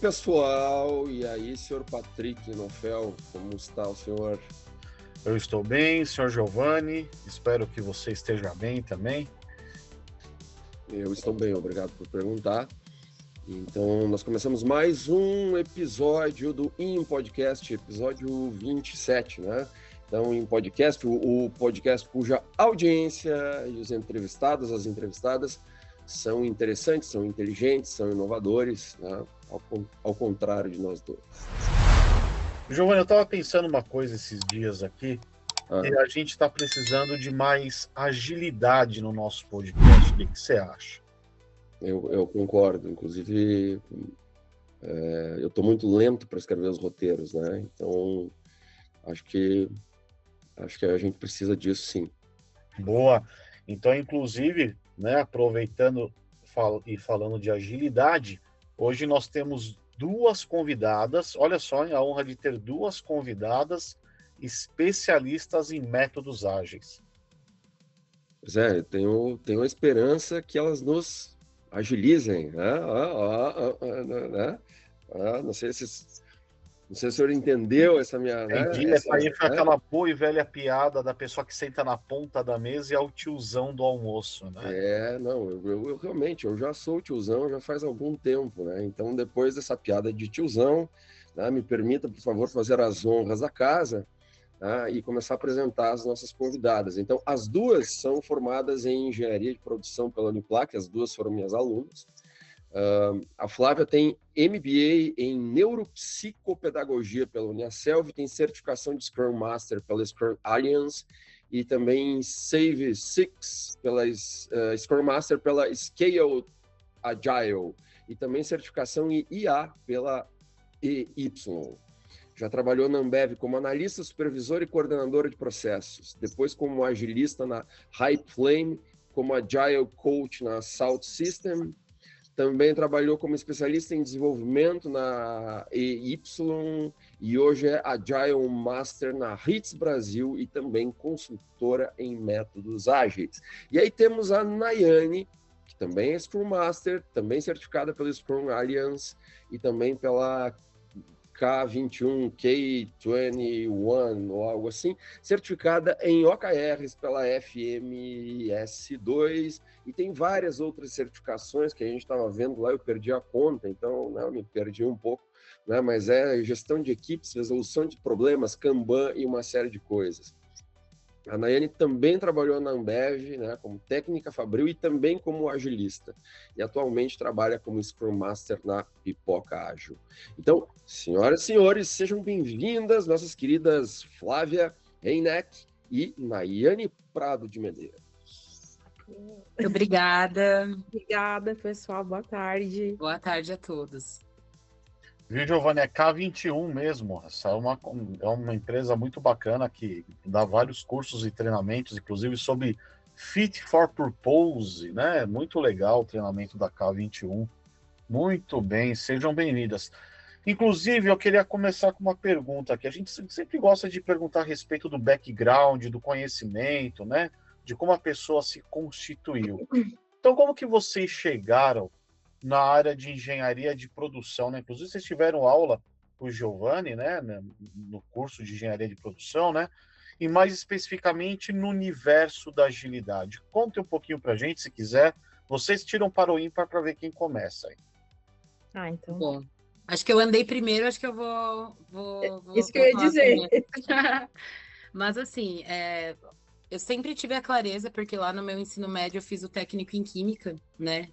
pessoal? E aí, senhor Patrick Nofel, como está o senhor? Eu estou bem, senhor Giovanni, espero que você esteja bem também. Eu estou bem, obrigado por perguntar. Então, nós começamos mais um episódio do InPodcast, episódio 27, né? Então, InPodcast, o podcast cuja audiência e os entrevistados, as entrevistadas, são interessantes, são inteligentes, são inovadores, né? Ao contrário de nós dois. Giovanni, eu estava pensando uma coisa esses dias aqui, e a gente está precisando de mais agilidade no nosso podcast. O que você acha? Eu concordo, inclusive eu estou muito lento para escrever os roteiros, né? Então acho que a gente precisa disso, sim. Boa. Então, inclusive, né, aproveitando e falando de agilidade, hoje nós temos duas convidadas. Olha só, a honra de ter duas convidadas especialistas em métodos ágeis. Pois é, eu tenho a esperança que elas nos agilizem, né? Não sei se o senhor entendeu essa minha... Entendi, Né? essa aí foi aquela boa e velha piada da pessoa que senta na ponta da mesa e é o tiozão do almoço, né? Não, eu realmente, eu já sou tiozão já faz algum tempo, né? Então, depois dessa piada de tiozão, né, me permita, por favor, fazer as honras da casa, tá? E começar a apresentar as nossas convidadas. Então, as duas são formadas em engenharia de produção pela Uniplac, as duas foram minhas alunas. A Flávia tem MBA em Neuropsicopedagogia pela Uniaselv, tem certificação de Scrum Master pela Scrum Alliance e também Save Six pela Scrum Master pela Scale Agile e também certificação em IA pela EY. Já trabalhou na Ambev como analista, supervisor e coordenadora de processos, depois como agilista na High Flame, como Agile Coach na Salt System. Também trabalhou como especialista em desenvolvimento na EY e hoje é Agile Master na HITS Brasil e também consultora em métodos ágeis. E aí temos a Nayane, que também é Scrum Master, também certificada pela Scrum Alliance e também pela K21, K21 ou algo assim, certificada em OKRs pela FMS2 e tem várias outras certificações que a gente estava vendo lá, eu perdi a conta, então né, eu me perdi um pouco, né, mas é gestão de equipes, resolução de problemas, Kanban e uma série de coisas. A Nayane também trabalhou na Ambev, né, como técnica fabril e também como agilista. E atualmente trabalha como Scrum Master na Pipoca Ágil. Então, senhoras e senhores, sejam bem-vindas, nossas queridas Flávia Reineck e Nayane Prado de Medeiros. Obrigada. Obrigada, pessoal. Boa tarde. Boa tarde a todos. Viu, Giovanni, é K21 mesmo. Essa é uma empresa muito bacana que dá vários cursos e treinamentos, inclusive sobre Fit for Purpose, né? Muito legal o treinamento da K21. Muito bem, sejam bem-vindas. Inclusive, eu queria começar com uma pergunta aqui. A gente sempre gosta de perguntar a respeito do background, do conhecimento, né? De como a pessoa se constituiu. Então, como que vocês chegaram na área de engenharia de produção, né? Inclusive, vocês tiveram aula com o Giovanni, né? No curso de engenharia de produção, né? E mais especificamente no universo da agilidade. Conte um pouquinho pra gente, se quiser. Vocês tiram para o ímpar para ver quem começa aí. Então. Bom, acho que eu andei primeiro, acho que eu vou Isso que eu ia dizer. Mas assim, eu sempre tive a clareza, porque lá no meu ensino médio eu fiz o técnico em química, né?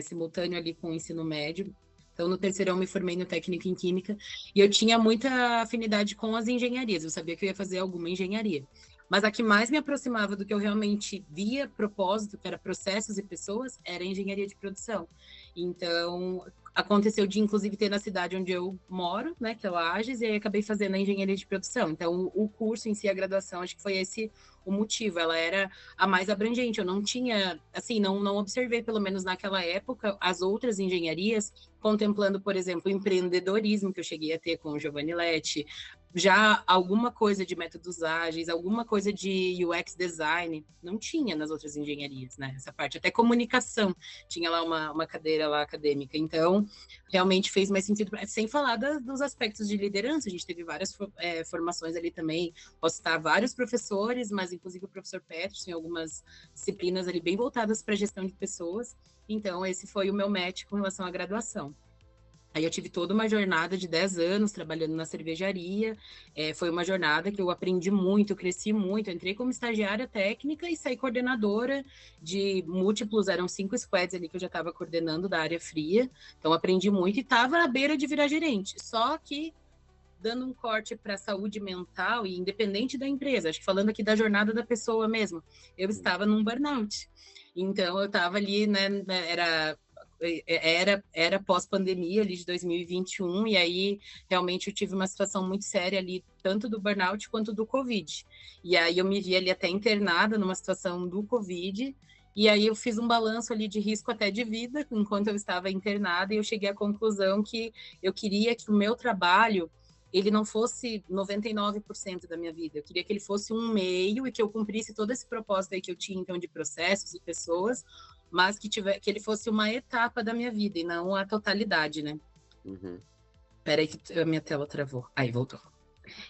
Simultâneo ali com o ensino médio. Então, no terceirão, eu me formei no técnico em química e eu tinha muita afinidade com as engenharias. Eu sabia que eu ia fazer alguma engenharia. Mas a que mais me aproximava do que eu realmente via propósito, que era processos e pessoas, era a engenharia de produção. Então, aconteceu de, inclusive, ter na cidade onde eu moro, né, que é o Lages, e aí acabei fazendo a engenharia de produção. Então, o curso em si, a graduação, acho que foi esse o motivo. Ela era a mais abrangente. Eu não tinha, assim, não observei, pelo menos naquela época, as outras engenharias contemplando, por exemplo, o empreendedorismo que eu cheguei a ter com o Giovanni Letti, já alguma coisa de métodos ágeis, alguma coisa de UX design, não tinha nas outras engenharias, né? Essa parte, até comunicação, tinha lá uma cadeira lá acadêmica. Então, realmente fez mais sentido, sem falar dos aspectos de liderança. A gente teve várias formações ali também. Posso citar vários professores, mas inclusive o professor Peterson, algumas disciplinas ali bem voltadas para a gestão de pessoas. Então, esse foi o meu match com relação à graduação. Aí eu tive toda uma jornada de 10 anos trabalhando na cervejaria. Foi uma jornada que eu aprendi muito, eu cresci muito. Eu entrei como estagiária técnica e saí coordenadora de múltiplos, eram 5 squads ali que eu já estava coordenando da área fria. Então aprendi muito e estava à beira de virar gerente. Só que dando um corte para a saúde mental e independente da empresa, acho que falando aqui da jornada da pessoa mesmo, eu estava num burnout. Então eu estava ali, né, era pós-pandemia ali de 2021, e aí realmente eu tive uma situação muito séria ali, tanto do burnout quanto do Covid. E aí eu me vi ali até internada numa situação do Covid, e aí eu fiz um balanço ali de risco até de vida, enquanto eu estava internada, e eu cheguei à conclusão que eu queria que o meu trabalho ele não fosse 99% da minha vida. Eu queria que ele fosse um meio e que eu cumprisse todo esse propósito aí que eu tinha, então, de processos e pessoas, mas que ele fosse uma etapa da minha vida e não a totalidade, né? Uhum. Peraí que a minha tela travou. Aí, voltou.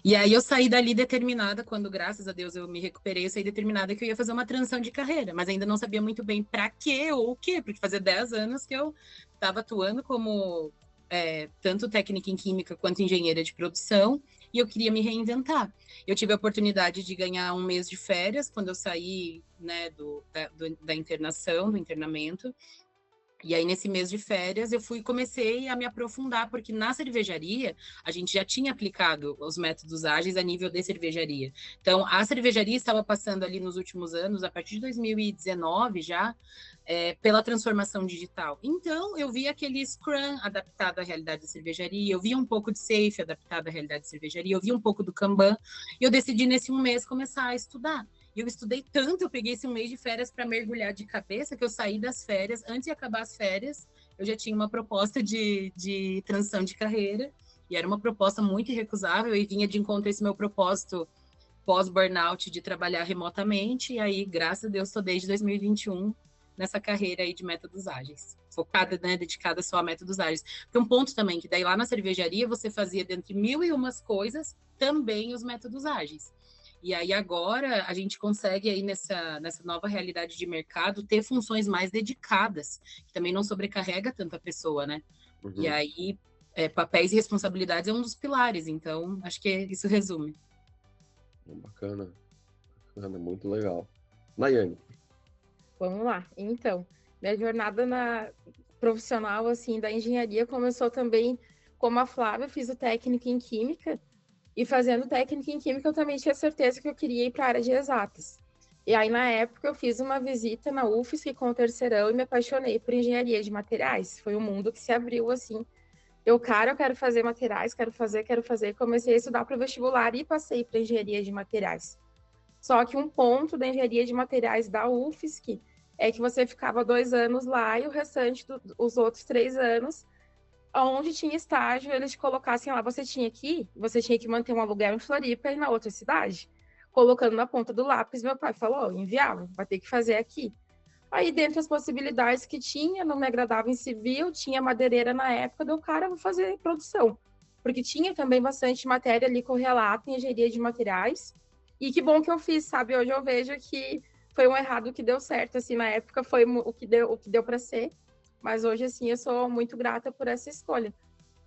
E aí eu saí dali determinada, quando, graças a Deus, eu me recuperei, eu saí determinada que eu ia fazer uma transição de carreira, mas ainda não sabia muito bem para quê ou o quê, porque fazia 10 anos que eu estava atuando como tanto técnica em química quanto engenheira de produção, e eu queria me reinventar. Eu tive a oportunidade de ganhar um mês de férias quando eu saí, né, da internação, do internamento. E aí, nesse mês de férias, comecei a me aprofundar, porque na cervejaria, a gente já tinha aplicado os métodos ágeis a nível de cervejaria. Então, a cervejaria estava passando ali nos últimos anos, a partir de 2019 já, pela transformação digital. Então, eu vi aquele Scrum adaptado à realidade da cervejaria, eu vi um pouco de Safe adaptado à realidade da cervejaria, eu vi um pouco do Kanban, e eu decidi, nesse um mês, começar a estudar. E eu estudei tanto, eu peguei esse um mês de férias para mergulhar de cabeça, que eu saí das férias, antes de acabar as férias, eu já tinha uma proposta de transição de carreira, e era uma proposta muito irrecusável, e vinha de encontro a esse meu propósito pós-burnout de trabalhar remotamente, e aí, graças a Deus, estou desde 2021 nessa carreira aí de métodos ágeis, focada, né, dedicada só a métodos ágeis. Porque um ponto também, que daí lá na cervejaria você fazia, dentre 1001 coisas, também os métodos ágeis. E aí agora a gente consegue aí nessa nova realidade de mercado ter funções mais dedicadas, que também não sobrecarrega tanto a pessoa, né? Uhum. E aí papéis e responsabilidades é um dos pilares, então acho que isso resume. Bacana, muito legal. Nayane. Vamos lá. Então, minha jornada profissional assim da engenharia começou também como a Flávia, fiz o técnico em química. E fazendo técnica em química, eu também tinha certeza que eu queria ir para a área de exatas. E aí, na época, eu fiz uma visita na UFSC com o terceirão e me apaixonei por engenharia de materiais. Foi um mundo que se abriu, assim. Eu quero fazer materiais, quero fazer. Comecei a estudar para o vestibular e passei para engenharia de materiais. Só que um ponto da engenharia de materiais da UFSC é que você ficava 2 anos lá e o restante, os outros 3 anos, onde tinha estágio, eles te colocassem lá, você tinha que manter um aluguel em Floripa e na outra cidade, colocando na ponta do lápis. Meu pai falou, inviável, vai ter que fazer aqui. Aí, dentre as possibilidades que tinha, não me agradava em civil, tinha madeireira na época, deu cara, vou fazer produção. Porque tinha também bastante matéria ali correlata em engenharia de materiais. E que bom que eu fiz, sabe? Hoje eu vejo que foi um errado que deu certo, assim, na época foi o que deu para ser. Mas hoje, assim, eu sou muito grata por essa escolha.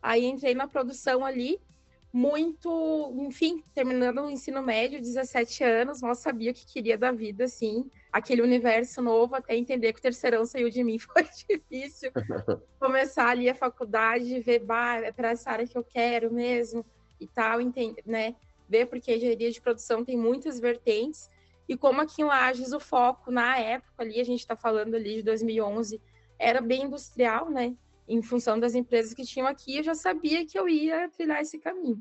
Aí entrei na produção ali, enfim, terminando o ensino médio, 17 anos, mal sabia o que queria da vida, assim, aquele universo novo, até entender que o terceirão saiu de mim foi difícil. Começar ali a faculdade, ver, é para essa área que eu quero mesmo, e tal, né? Ver, porque a engenharia de produção tem muitas vertentes, e como aqui em Lages o foco, na época ali, a gente está falando ali de 2011, era bem industrial, né? Em função das empresas que tinham aqui, eu já sabia que eu ia trilhar esse caminho.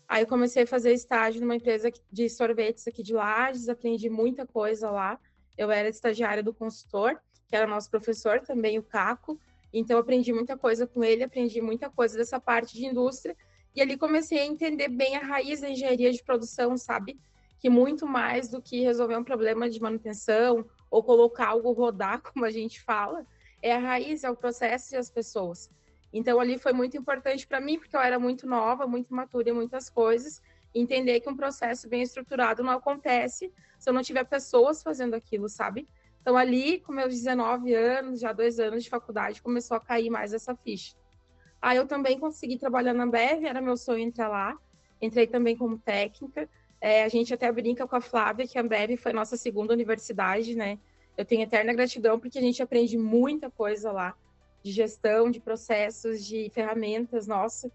Aí eu comecei a fazer estágio numa empresa de sorvetes aqui de Lages, aprendi muita coisa lá. Eu era estagiária do consultor, que era nosso professor também, o Caco. Então, eu aprendi muita coisa com ele, aprendi muita coisa dessa parte de indústria, E ali comecei a entender bem a raiz da engenharia de produção, sabe? Que muito mais do que resolver um problema de manutenção ou colocar algo rodar, como a gente fala, é a raiz, é o processo e as pessoas. Então, ali foi muito importante para mim, porque eu era muito nova, muito imatura em muitas coisas, entender que um processo bem estruturado não acontece se eu não tiver pessoas fazendo aquilo, sabe? Então, ali, com meus 19 anos, já 2 anos de faculdade, começou a cair mais essa ficha. Aí eu também consegui trabalhar na Ambev, era meu sonho entrar lá. Entrei também como técnica. A gente até brinca com a Flávia que a Ambev foi nossa segunda universidade, né? Eu tenho eterna gratidão porque a gente aprende muita coisa lá, de gestão, de processos, de ferramentas, nossa.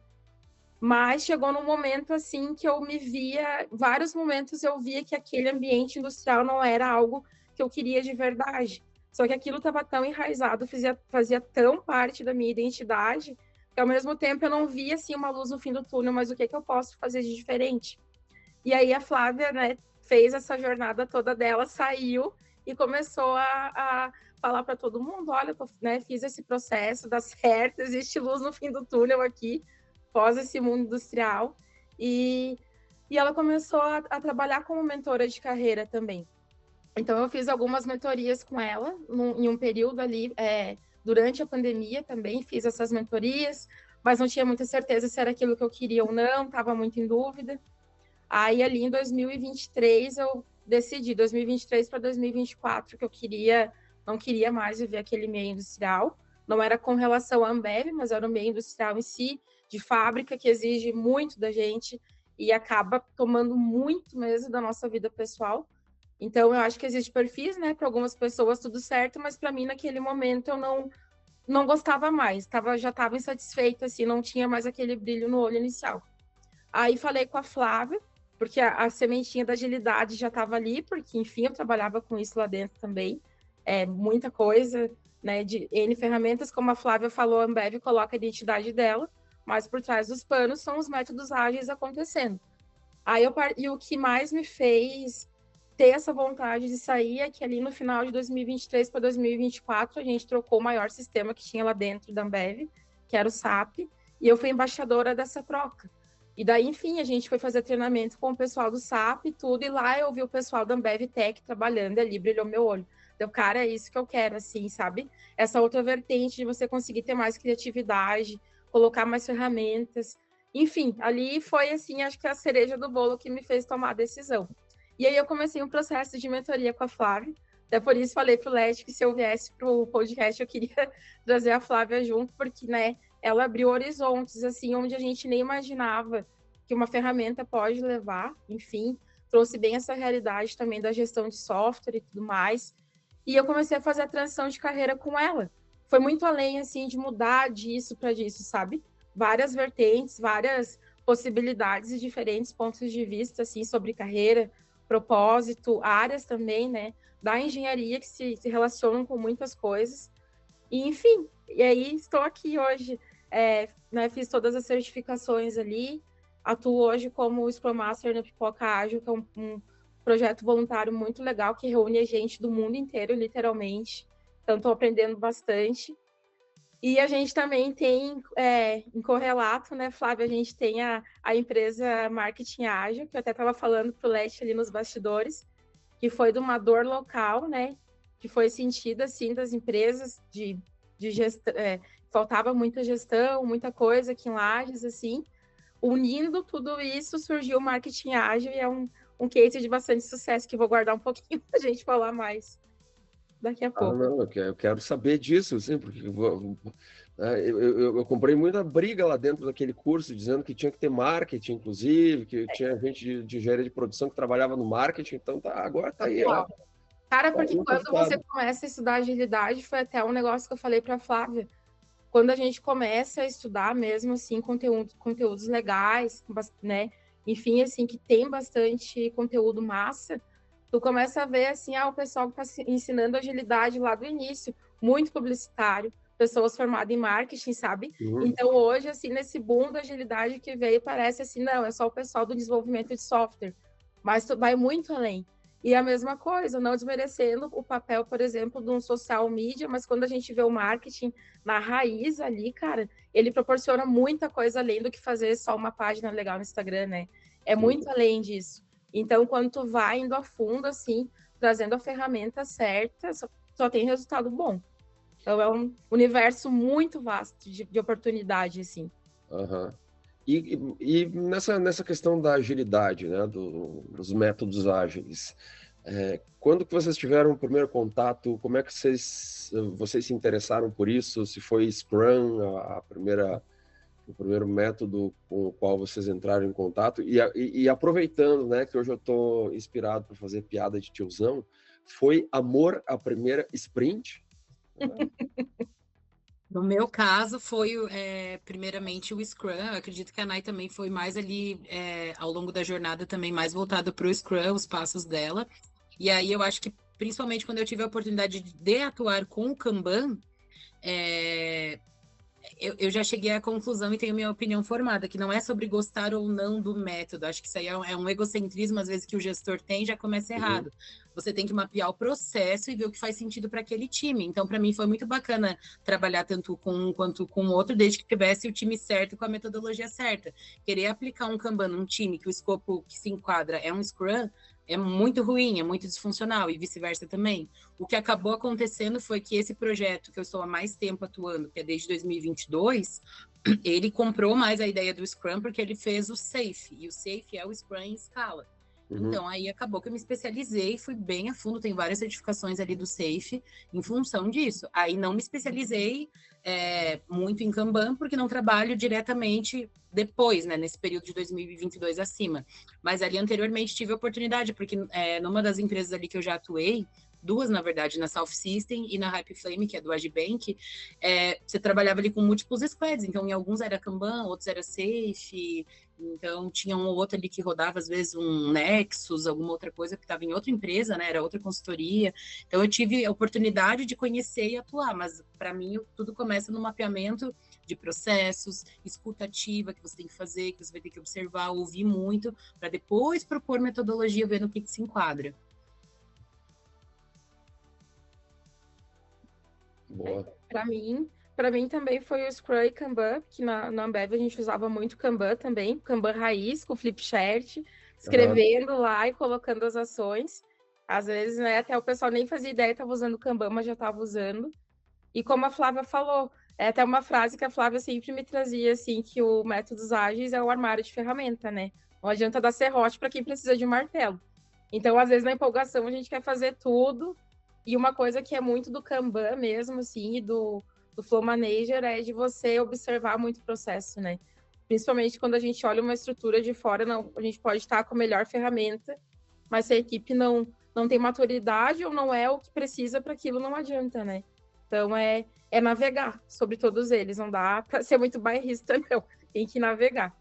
Mas chegou num momento assim que eu me via, vários momentos eu via que aquele ambiente industrial não era algo que eu queria de verdade. Só que aquilo estava tão enraizado, fazia tão parte da minha identidade, que ao mesmo tempo eu não via assim uma luz no fim do túnel, mas o que que eu posso fazer de diferente? E aí a Flávia, né, fez essa jornada toda dela, saiu e começou a falar para todo mundo, olha, né, fiz esse processo, dá certo, existe luz no fim do túnel aqui, pós esse mundo industrial. E ela começou a trabalhar como mentora de carreira também. Então eu fiz algumas mentorias com ela em um período ali, durante a pandemia também fiz essas mentorias, mas não tinha muita certeza se era aquilo que eu queria ou não, estava muito em dúvida. Aí ali em 2023 eu decidi, 2023 para 2024, que eu não queria mais viver aquele meio industrial. Não era com relação à Ambev, mas era o meio industrial em si, de fábrica, que exige muito da gente e acaba tomando muito mesmo da nossa vida pessoal. Então, eu acho que existe perfis, né? Para algumas pessoas tudo certo, mas para mim, naquele momento, eu não gostava mais. Já estava insatisfeita, assim, não tinha mais aquele brilho no olho inicial. Aí falei com a Flávia, porque a sementinha da agilidade já estava ali, porque, enfim, eu trabalhava com isso lá dentro também. Muita coisa, né? De N ferramentas, como a Flávia falou, a Ambev coloca a identidade dela, mas por trás dos panos são os métodos ágeis acontecendo. E o que mais me fez ter essa vontade de sair é que ali no final de 2023 para 2024 a gente trocou o maior sistema que tinha lá dentro da Ambev, que era o SAP, e eu fui embaixadora dessa troca. E daí, enfim, a gente foi fazer treinamento com o pessoal do SAP e tudo, e lá eu vi o pessoal da Ambev Tech trabalhando, e ali brilhou meu olho. Então, cara, é isso que eu quero, assim, sabe? Essa outra vertente de você conseguir ter mais criatividade, colocar mais ferramentas. Enfim, ali foi, assim, acho que a cereja do bolo que me fez tomar a decisão. E aí eu comecei um processo de mentoria com a Flávia, até por isso falei pro Leti que se eu viesse pro podcast eu queria trazer a Flávia junto, porque, né, ela abriu horizontes, assim, onde a gente nem imaginava que uma ferramenta pode levar, enfim, trouxe bem essa realidade também da gestão de software e tudo mais, e eu comecei a fazer a transição de carreira com ela. Foi muito além, assim, de mudar disso para disso, sabe? Várias vertentes, várias possibilidades e diferentes pontos de vista, assim, sobre carreira, propósito, áreas também, né, da engenharia que se relacionam com muitas coisas. E, enfim, e aí estou aqui hoje, né, fiz todas as certificações ali, atuo hoje como Scrum Master na Pipoca Ágil, que é um projeto voluntário muito legal, que reúne a gente do mundo inteiro, literalmente. Então, estou aprendendo bastante. E a gente também tem, em correlato, né, Flávia, a gente tem a empresa Marketing Ágil, que eu até estava falando para o Leste ali nos bastidores, que foi de uma dor local, né, que foi sentida, assim, das empresas de gestão, faltava muita gestão, muita coisa aqui em Lages, assim. Unindo tudo isso, surgiu o Marketing Ágil e é um case de bastante sucesso, que vou guardar um pouquinho para a gente falar mais daqui a pouco. Não, eu quero saber disso, sim, porque eu comprei muita briga lá dentro daquele curso, dizendo que tinha que ter marketing, inclusive, que tinha gente de engenharia de produção que trabalhava no marketing, então agora tá aí, ó. Cara, porque quando você começa a estudar agilidade, foi até um negócio que eu falei para a Flávia, quando a gente começa a estudar mesmo, assim, conteúdos legais, né, enfim, assim, que tem bastante conteúdo massa, tu começa a ver, assim, o pessoal que está ensinando agilidade lá do início, muito publicitário, pessoas formadas em marketing, sabe? Uhum. Então, hoje, assim, nesse boom da agilidade que veio, parece assim, não, é só o pessoal do desenvolvimento de software, mas tu vai muito além. E a mesma coisa, não desmerecendo o papel, por exemplo, de um social media, mas quando a gente vê o marketing na raiz ali, cara, ele proporciona muita coisa além do que fazer só uma página legal no Instagram, né? É muito além disso. Então, quando tu vai indo a fundo, assim, trazendo a ferramenta certa, só tem resultado bom. Então, é um universo muito vasto de oportunidade, assim. Aham. E nessa questão da agilidade, né, dos métodos ágeis, quando que vocês tiveram o primeiro contato, como é que vocês se interessaram por isso? Se foi Scrum, o primeiro método com o qual vocês entraram em contato? E aproveitando, né, que hoje eu estou inspirado para fazer piada de tiozão, foi amor à primeira sprint? No meu caso, foi primeiramente o Scrum. Eu acredito que a Nai também foi mais ali, ao longo da jornada, também mais voltada para o Scrum, os passos dela. E aí eu acho que, principalmente quando eu tive a oportunidade de atuar com o Kanban, eu já cheguei à conclusão e tenho minha opinião formada, que não é sobre gostar ou não do método. Acho que isso aí é um egocentrismo, às vezes, que o gestor tem e já começa errado. Você tem que mapear o processo e ver o que faz sentido para aquele time. Então, para mim, foi muito bacana trabalhar tanto com um quanto com o outro, desde que tivesse o time certo com a metodologia certa. Querer aplicar um Kanban num time que o escopo que se enquadra é um Scrum, é muito ruim, é muito disfuncional, e vice-versa também. O que acabou acontecendo foi que esse projeto, que eu estou há mais tempo atuando, que é desde 2022, ele comprou mais a ideia do Scrum porque ele fez o SAFe, e o SAFe é o Scrum em escala. Então, aí acabou que eu me especializei, fui bem a fundo, tem várias certificações ali do SAFe em função disso. Aí não me especializei muito em Kanban, porque não trabalho diretamente depois, né, nesse período de 2022 acima. Mas ali anteriormente tive a oportunidade, porque numa das empresas ali que eu já atuei, duas, na verdade, na South System e na Hype Flame, que é do Agibank, você trabalhava ali com múltiplos squads, então em alguns era Kanban, outros era Safe, então tinha um ou outro ali que rodava, às vezes, um Nexus, alguma outra coisa que estava em outra empresa, né, era outra consultoria, então eu tive a oportunidade de conhecer e atuar, mas para mim tudo começa no mapeamento de processos, escuta ativa que você tem que fazer, que você vai ter que observar, ouvir muito, para depois propor metodologia, vendo o que se enquadra. Boa. Para mim também foi o Scrum e Kanban, que na Ambev a gente usava muito Kanban também, Kanban raiz, com flipchart, escrevendo lá e colocando as ações. Às vezes, né, até o pessoal nem fazia ideia que estava usando Kanban, mas já estava usando. E como a Flávia falou, é até uma frase que a Flávia sempre me trazia, assim, que o Métodos Ágeis é o armário de ferramenta, né? Não adianta dar serrote para quem precisa de um martelo. Então, às vezes, na empolgação, a gente quer fazer tudo. E uma coisa que é muito do Kanban mesmo, assim, e do Flow Manager é de você observar muito o processo, né? Principalmente quando a gente olha uma estrutura de fora, não, a gente pode estar com a melhor ferramenta, mas se a equipe não tem maturidade ou não é o que precisa para aquilo, não adianta, né? Então, é navegar sobre todos eles. Não dá para ser muito bairrista, não. Tem que navegar.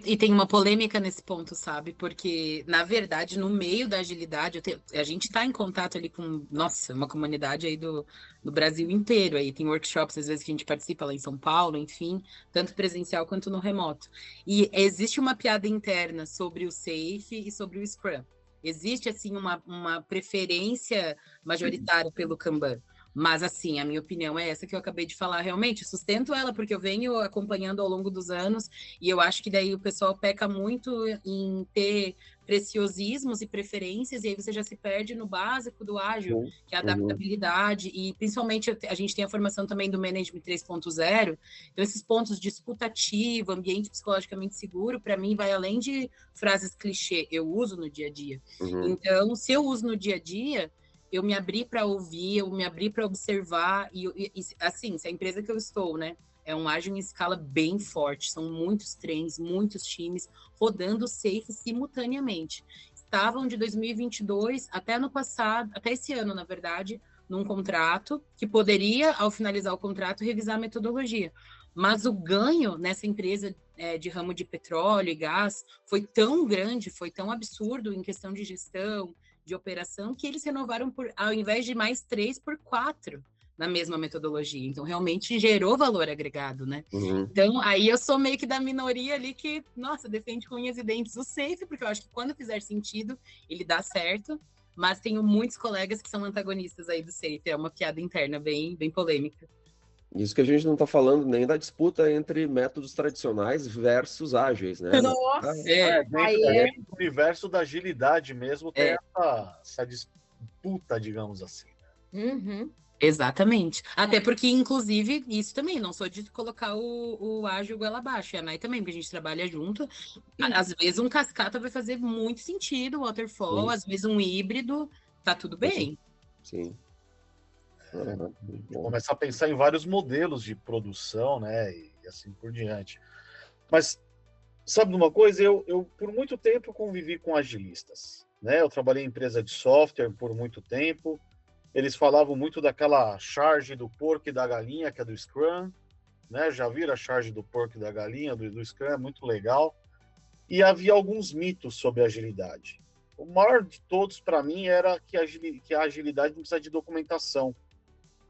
E tem uma polêmica nesse ponto, sabe? Porque, na verdade, no meio da agilidade, a gente está em contato ali com, nossa, uma comunidade aí do Brasil inteiro. Aí tem workshops, às vezes, que a gente participa lá em São Paulo, enfim, tanto presencial quanto no remoto. E existe uma piada interna sobre o Safe e sobre o Scrum. Existe, assim, uma preferência majoritária pelo Kanban. Mas, assim, a minha opinião é essa que eu acabei de falar. Realmente, sustento ela, porque eu venho acompanhando ao longo dos anos, e eu acho que daí o pessoal peca muito em ter preciosismos e preferências, e aí você já se perde no básico do ágil, que é a adaptabilidade, e principalmente a gente tem a formação também do Management 3.0, então esses pontos de escuta ativa, ambiente psicologicamente seguro, para mim vai além de frases clichê, eu uso no dia a dia. Então, se eu uso no dia a dia, eu me abri para ouvir, eu me abri para observar, e assim, se a empresa que eu estou, né, é um ágil em escala bem forte, são muitos trens, muitos times rodando safe simultaneamente. Estavam de 2022 até ano passado, até esse ano, na verdade, num contrato, que poderia, ao finalizar o contrato, revisar a metodologia. Mas o ganho nessa empresa de ramo de petróleo e gás foi tão grande, foi tão absurdo em questão de gestão, de operação, que eles renovaram ao invés de mais 3, por 4. na mesma metodologia. Então, realmente gerou valor agregado, né? Uhum. Então, aí eu sou meio que da minoria ali que, nossa, defende com unhas e dentes o safe, porque eu acho que quando fizer sentido, ele dá certo. Mas tenho muitos colegas que são antagonistas aí do safe. É uma piada interna bem, bem polêmica. Isso que a gente não está falando nem da disputa entre métodos tradicionais versus ágeis, né? Nossa! Dentro do universo da agilidade mesmo, tem essa disputa, digamos assim. Uhum. Exatamente. Até porque, inclusive, isso também, não sou de colocar o ágil goela abaixo, e a Nai também, porque a gente trabalha junto. Às vezes um cascata vai fazer muito sentido, waterfall, às vezes um híbrido, tá tudo bem. Sim. Começar a pensar em vários modelos de produção, né, e assim por diante. Mas, sabe de uma coisa? Eu por muito tempo convivi com agilistas, né? Eu trabalhei em empresa de software por muito tempo. Eles falavam muito daquela charge do porco e da galinha, que é do Scrum, né? Já viram a charge do porco e da galinha, do Scrum, é muito legal. E havia alguns mitos sobre a agilidade. O maior de todos, para mim, era que a agilidade não precisa de documentação,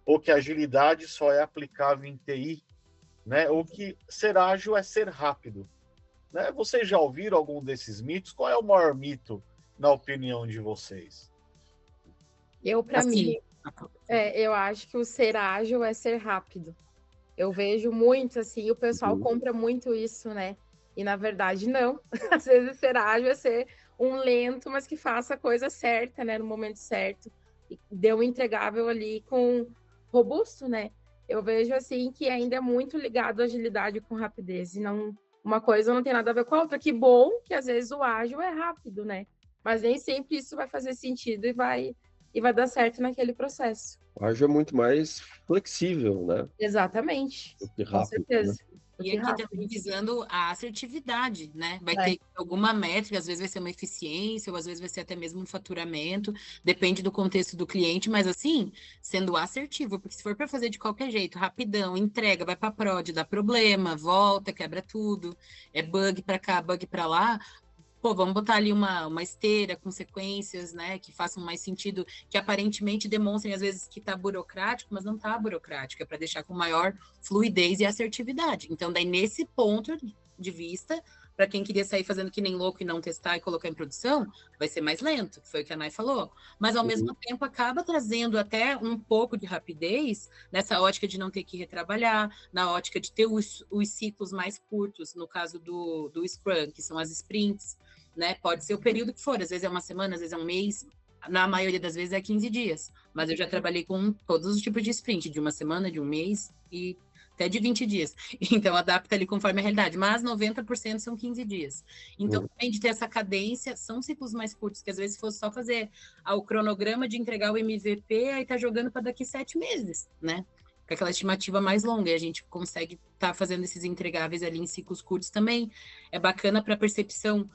ou que a agilidade só é aplicável em TI, né? Ou que ser ágil é ser rápido. Né? Vocês já ouviram algum desses mitos? Qual é o maior mito, na opinião de vocês? Para mim, eu acho que o ser ágil é ser rápido. Eu vejo muito, assim, o pessoal compra muito isso, né? E, na verdade, não. Às vezes, ser ágil é ser um lento, mas que faça a coisa certa, né? No momento certo. E dê um entregável ali com robusto, né? Eu vejo, assim, que ainda é muito ligado à agilidade com rapidez. E não, uma coisa não tem nada a ver com a outra. Que bom que, às vezes, o ágil é rápido, né? Mas nem sempre isso vai fazer sentido e vai dar certo naquele processo. O ágil é muito mais flexível, né? Exatamente. Do que rápido, com certeza. Né? E aqui também visando a assertividade, né? Vai ter alguma métrica, às vezes vai ser uma eficiência, ou às vezes vai ser até mesmo um faturamento, depende do contexto do cliente, mas assim, sendo assertivo, porque se for para fazer de qualquer jeito, rapidão, entrega, vai para prod, dá problema, volta, quebra tudo, é bug para cá, bug para lá. Pô, vamos botar ali uma esteira com sequências, né, que façam mais sentido, que aparentemente demonstrem, às vezes, que está burocrático, mas não está burocrático, é para deixar com maior fluidez e assertividade. Então, daí, nesse ponto de vista, para quem queria sair fazendo que nem louco e não testar e colocar em produção, vai ser mais lento, que foi o que a Nai falou. Mas, ao mesmo tempo, acaba trazendo até um pouco de rapidez nessa ótica de não ter que retrabalhar, na ótica de ter os ciclos mais curtos, no caso do Scrum, que são as sprints, né? Pode ser o período que for, às vezes é uma semana, às vezes é um mês, na maioria das vezes é 15 dias. Mas eu já trabalhei com todos os tipos de sprint, de uma semana, de um mês e até de 20 dias. Então, adapta ali conforme a realidade. Mas 90% são 15 dias. Então, além de ter essa cadência, são ciclos mais curtos, que às vezes fosse só fazer o cronograma de entregar o MVP, aí tá jogando para daqui 7 meses, né? Com aquela estimativa mais longa, e a gente consegue estar fazendo esses entregáveis ali em ciclos curtos também. É bacana para a percepção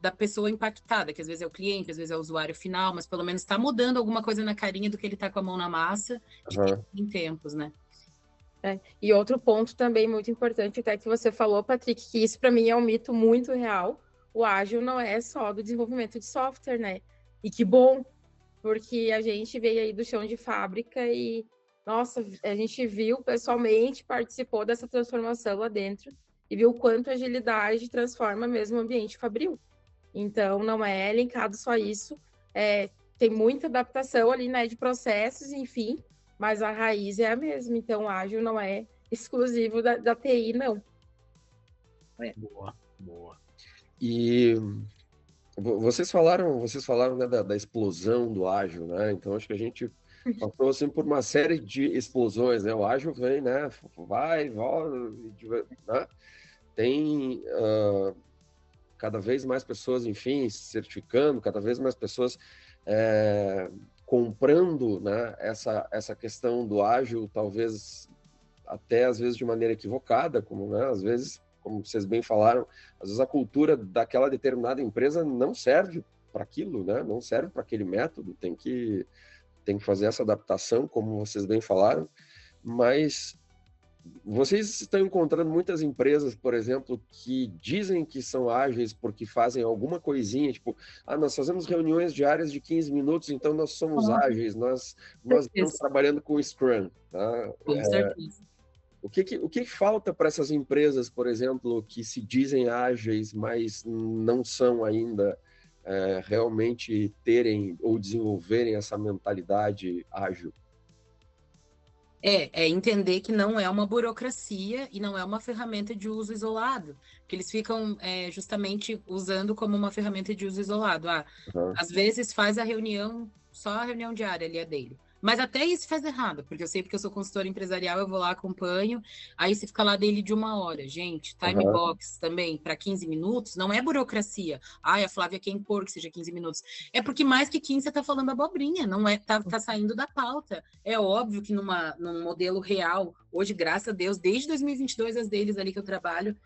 da pessoa impactada, que às vezes é o cliente, às vezes é o usuário final, mas pelo menos está mudando alguma coisa na carinha do que ele está com a mão na massa de em tempos, né? E outro ponto também muito importante, até que você falou, Patrick, que isso para mim é um mito muito real. O ágil não é só do desenvolvimento de software, né? E que bom, porque a gente veio aí do chão de fábrica e, nossa, a gente viu pessoalmente, participou dessa transformação lá dentro e viu o quanto a agilidade transforma mesmo o ambiente fabril. Então, não é linkado só a isso, tem muita adaptação ali, né, de processos, enfim, mas a raiz é a mesma. Então, o ágil não é exclusivo da TI, não. Boa. E vocês falaram né, da explosão do ágil, né? Então, acho que a gente passou assim, por uma série de explosões, né? O ágil vem, né? Vai, volta, né? Tem cada vez mais pessoas, enfim, se certificando, cada vez mais pessoas comprando, né, essa questão do ágil, talvez até às vezes de maneira equivocada, como, né, às vezes, como vocês bem falaram, às vezes a cultura daquela determinada empresa não serve para aquilo, né, não serve para aquele método, tem que fazer essa adaptação, como vocês bem falaram, mas Vocês estão encontrando muitas empresas, por exemplo, que dizem que são ágeis porque fazem alguma coisinha, tipo, nós fazemos reuniões diárias de 15 minutos, então nós somos ágeis, nós estamos trabalhando com o Scrum, tá? Com certeza. O que falta para essas empresas, por exemplo, que se dizem ágeis, mas não são ainda realmente terem ou desenvolverem essa mentalidade ágil? É entender que não é uma burocracia e não é uma ferramenta de uso isolado, que eles ficam justamente usando como uma ferramenta de uso isolado. Às vezes faz a reunião, só a reunião diária ali é dele. Mas até isso faz errado, porque eu sei porque eu sou consultora empresarial, eu vou lá, acompanho, aí você fica lá dele de 1 hora. Gente, time box também para 15 minutos não é burocracia. A Flávia quer impor que seja 15 minutos. É porque mais que 15 você está falando abobrinha, não é, tá saindo da pauta. É óbvio que num modelo real, hoje, graças a Deus, desde 2022, as deles ali que eu trabalho,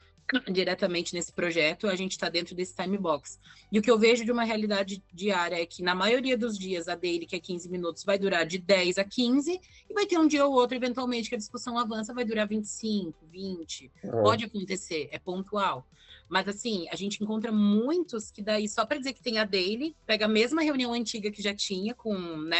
diretamente nesse projeto, a gente está dentro desse time box. E o que eu vejo de uma realidade diária é que, na maioria dos dias, a daily, que é 15 minutos, vai durar de 10 a 15, e vai ter um dia ou outro, eventualmente, que a discussão avança, vai durar 25, 20. Pode acontecer, é pontual. Mas, assim, a gente encontra muitos que daí, só para dizer que tem a daily, pega a mesma reunião antiga que já tinha, com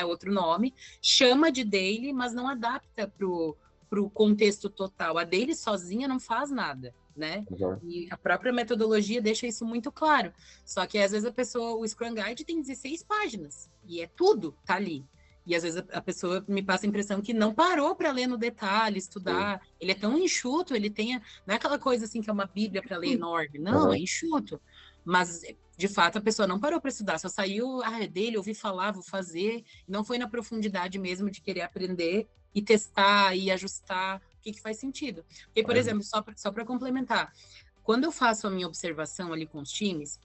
outro nome, chama de daily, mas não adapta para o contexto total. A daily sozinha não faz nada. Né? E a própria metodologia deixa isso muito claro. Só que às vezes o Scrum Guide tem 16 páginas e é tudo, tá ali. E às vezes a pessoa me passa a impressão que não parou para ler no detalhe, estudar. Ele é tão enxuto, ele tem. Não é aquela coisa assim que é uma bíblia para ler enorme. Não, é enxuto. Mas, de fato, a pessoa não parou para estudar, só saiu, é dele, ouvi falar, vou fazer. Não foi na profundidade mesmo de querer aprender e testar e ajustar o que faz sentido. Porque, por exemplo, só para complementar, quando eu faço a minha observação ali com os times,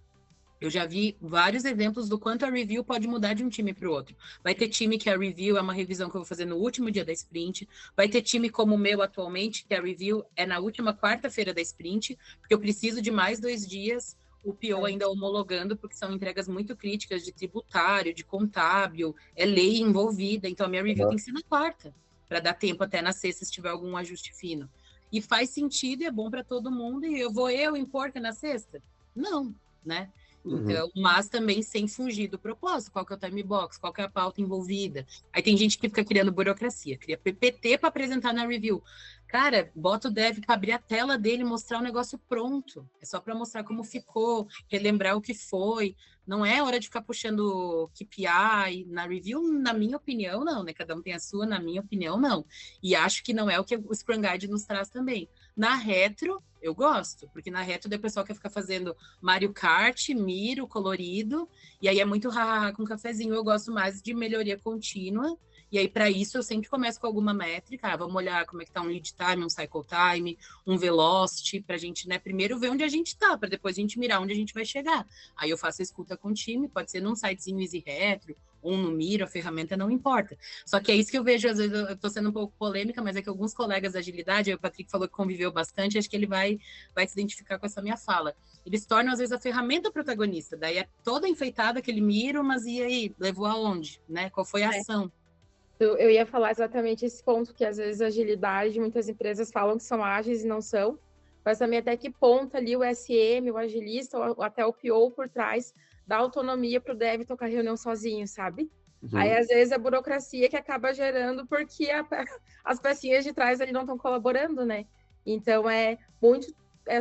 eu já vi vários exemplos do quanto a review pode mudar de um time para o outro. Vai ter time que a review é uma revisão que eu vou fazer no último dia da sprint. Vai ter time como o meu atualmente, que a review é na última quarta-feira da sprint, porque eu preciso de mais 2 dias, o PO ainda homologando, porque são entregas muito críticas de tributário, de contábil, é lei envolvida. Então, a minha review tem que ser na quarta, para dar tempo até na sexta, se tiver algum ajuste fino. E faz sentido e é bom para todo mundo. E eu vou impor que é na sexta? Não, né? Então, mas também sem fugir do propósito. Qual que é o time box? Qual que é a pauta envolvida? Aí tem gente que fica criando burocracia, cria PPT para apresentar na review. Cara, bota o dev para abrir a tela dele e mostrar o negócio pronto. É só para mostrar como ficou, relembrar o que foi. Não é hora de ficar puxando KPI na review, na minha opinião, não, né? Cada um tem a sua, na minha opinião, não. E acho que não é o que o Scrum Guide nos traz também. Na retro, eu gosto, porque na retro o pessoal quer ficar fazendo Mario Kart, Miro, colorido, e aí é muito com cafezinho. Eu gosto mais de melhoria contínua. E aí, para isso, eu sempre começo com alguma métrica. Vamos olhar como é que tá um lead time, um cycle time, um velocity, para a gente, primeiro ver onde a gente tá, para depois a gente mirar onde a gente vai chegar. Aí eu faço a escuta com o time, pode ser num sitezinho Easy Retro, ou no Miro, a ferramenta não importa. Só que é isso que eu vejo, às vezes eu tô sendo um pouco polêmica, mas é que alguns colegas da agilidade, aí o Patrick falou que conviveu bastante, acho que ele vai se identificar com essa minha fala. Eles tornam, às vezes, a ferramenta protagonista, daí é toda enfeitada aquele Miro, mas e aí? Levou aonde? Né? Qual foi a ação? Eu ia falar exatamente esse ponto, que às vezes a agilidade, muitas empresas falam que são ágeis e não são, mas também até que ponto ali o SM, o agilista, ou até o PO por trás, dá autonomia para o dev tocar reunião sozinho, sabe? Aí, às vezes, a burocracia que acaba gerando porque as pecinhas de trás ali não estão colaborando, né? Então, é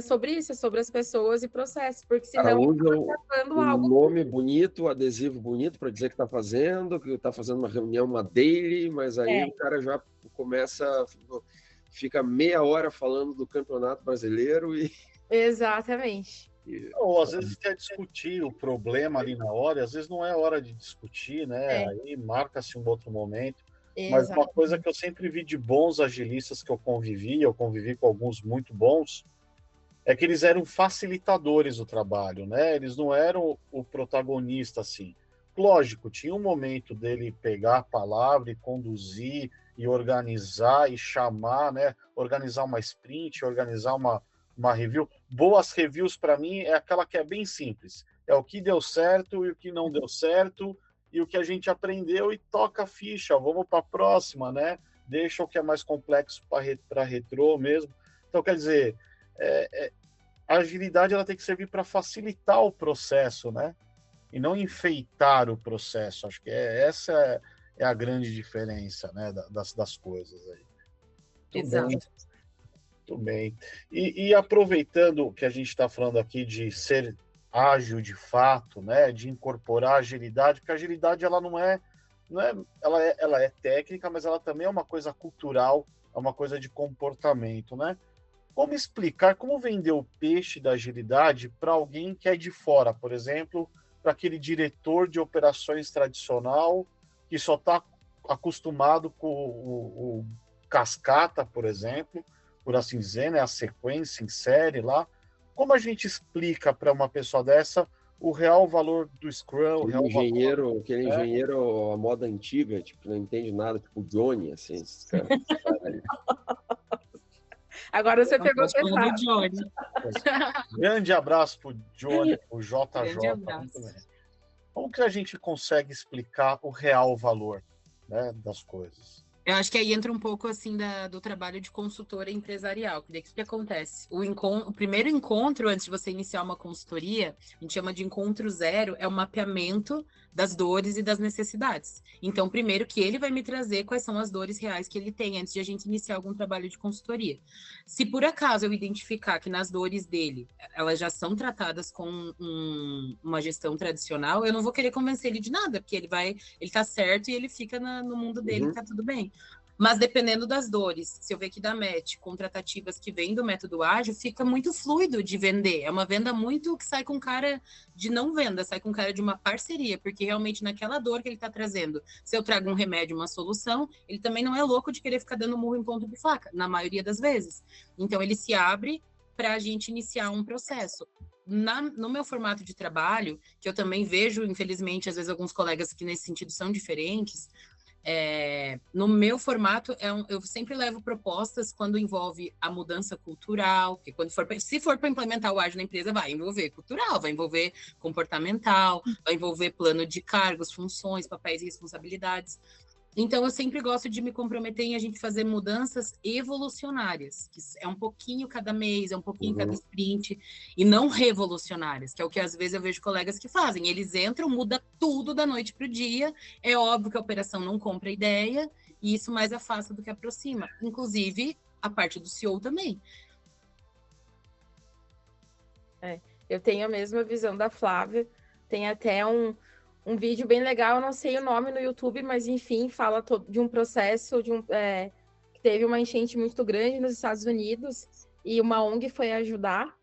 sobre isso, é sobre as pessoas e processos, porque senão um nome bonito, adesivo bonito para dizer que está fazendo uma reunião, uma daily, mas aí o cara já fica meia hora falando do Campeonato Brasileiro e... Exatamente. Ou às vezes quer discutir o problema ali na hora, e às vezes não é hora de discutir, né? Aí marca-se um outro momento. Mas uma coisa que eu sempre vi de bons agilistas que eu convivi com alguns muito bons, é que eles eram facilitadores do trabalho, né? Eles não eram o protagonista, assim. Lógico, tinha um momento dele pegar a palavra e conduzir, e organizar, e chamar, né? Organizar uma sprint, organizar uma review. Boas reviews, para mim, é aquela que é bem simples. É o que deu certo e o que não deu certo, e o que a gente aprendeu, e toca a ficha, vamos para a próxima, né? deixa o que é mais complexo para retrô mesmo. Então, quer dizer, a agilidade ela tem que servir para facilitar o processo, né? E não enfeitar o processo. Acho que essa é a grande diferença, né, das coisas aí. Exato. Muito bem. E aproveitando que a gente está falando aqui de ser ágil de fato, né, de incorporar agilidade, porque a agilidade ela não é ela é técnica, mas ela também é uma coisa cultural, é uma coisa de comportamento, né? Como explicar, como vender o peixe da agilidade para alguém que é de fora, por exemplo, para aquele diretor de operações tradicional que só está acostumado com o cascata, por exemplo, por assim dizer, né, a sequência em série lá. Como a gente explica para uma pessoa dessa o real valor do Scrum, o real valor... Aquele engenheiro à moda antiga, tipo, não entende nada, tipo o Johnny, assim. Agora você pegou do Johnny. Grande abraço para o Johnny, o JJ. Grande abraço. Como que a gente consegue explicar o real valor, né, das coisas? Eu acho que aí entra um pouco assim do trabalho de consultora empresarial, que daí o que acontece? O primeiro encontro, antes de você iniciar uma consultoria, a gente chama de encontro zero, é o mapeamento das dores e das necessidades. Então, primeiro que ele vai me trazer quais são as dores reais que ele tem antes de a gente iniciar algum trabalho de consultoria. Se por acaso eu identificar que nas dores dele, elas já são tratadas com uma gestão tradicional, eu não vou querer convencer ele de nada, porque ele tá certo e ele fica no mundo dele, tá tudo bem. Mas dependendo das dores, se eu ver que dá match com tratativas que vêm do método ágil, fica muito fluido de vender. É uma venda muito que sai com cara de não venda, sai com cara de uma parceria, porque realmente naquela dor que ele está trazendo, se eu trago um remédio, uma solução, ele também não é louco de querer ficar dando murro em ponto de faca, na maioria das vezes. Então ele se abre para a gente iniciar um processo. No meu formato de trabalho, que eu também vejo, infelizmente, às vezes alguns colegas que nesse sentido são diferentes, no meu formato, eu sempre levo propostas quando envolve a mudança cultural, que se for para implementar o ágil na empresa, vai envolver cultural, vai envolver comportamental, vai envolver plano de cargos, funções, papéis e responsabilidades. Então, eu sempre gosto de me comprometer em a gente fazer mudanças evolucionárias, que é um pouquinho cada mês, é um pouquinho cada sprint, e não revolucionárias, que é o que às vezes eu vejo colegas que fazem. Eles entram, muda tudo da noite para o dia, é óbvio que a operação não compra a ideia, e isso mais afasta do que aproxima. Inclusive, a parte do CEO também. Eu tenho a mesma visão da Flávia, tem até um vídeo bem legal, eu não sei o nome no YouTube, mas enfim, fala de um processo que teve uma enchente muito grande nos Estados Unidos e uma ONG foi ajudar,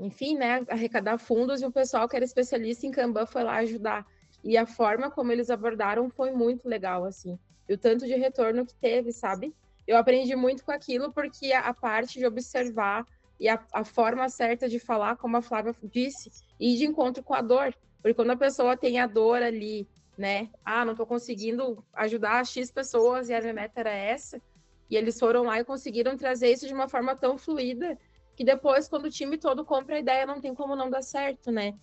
enfim, né, arrecadar fundos e o pessoal que era especialista em Kanban foi lá ajudar. E a forma como eles abordaram foi muito legal, assim. E o tanto de retorno que teve, sabe? Eu aprendi muito com aquilo porque a parte de observar e a forma certa de falar, como a Flávia disse, e de encontro com a dor. Porque quando a pessoa tem a dor ali, né? Não estou conseguindo ajudar X pessoas e a minha meta era essa. E eles foram lá e conseguiram trazer isso de uma forma tão fluida que depois, quando o time todo compra a ideia, não tem como não dar certo, né?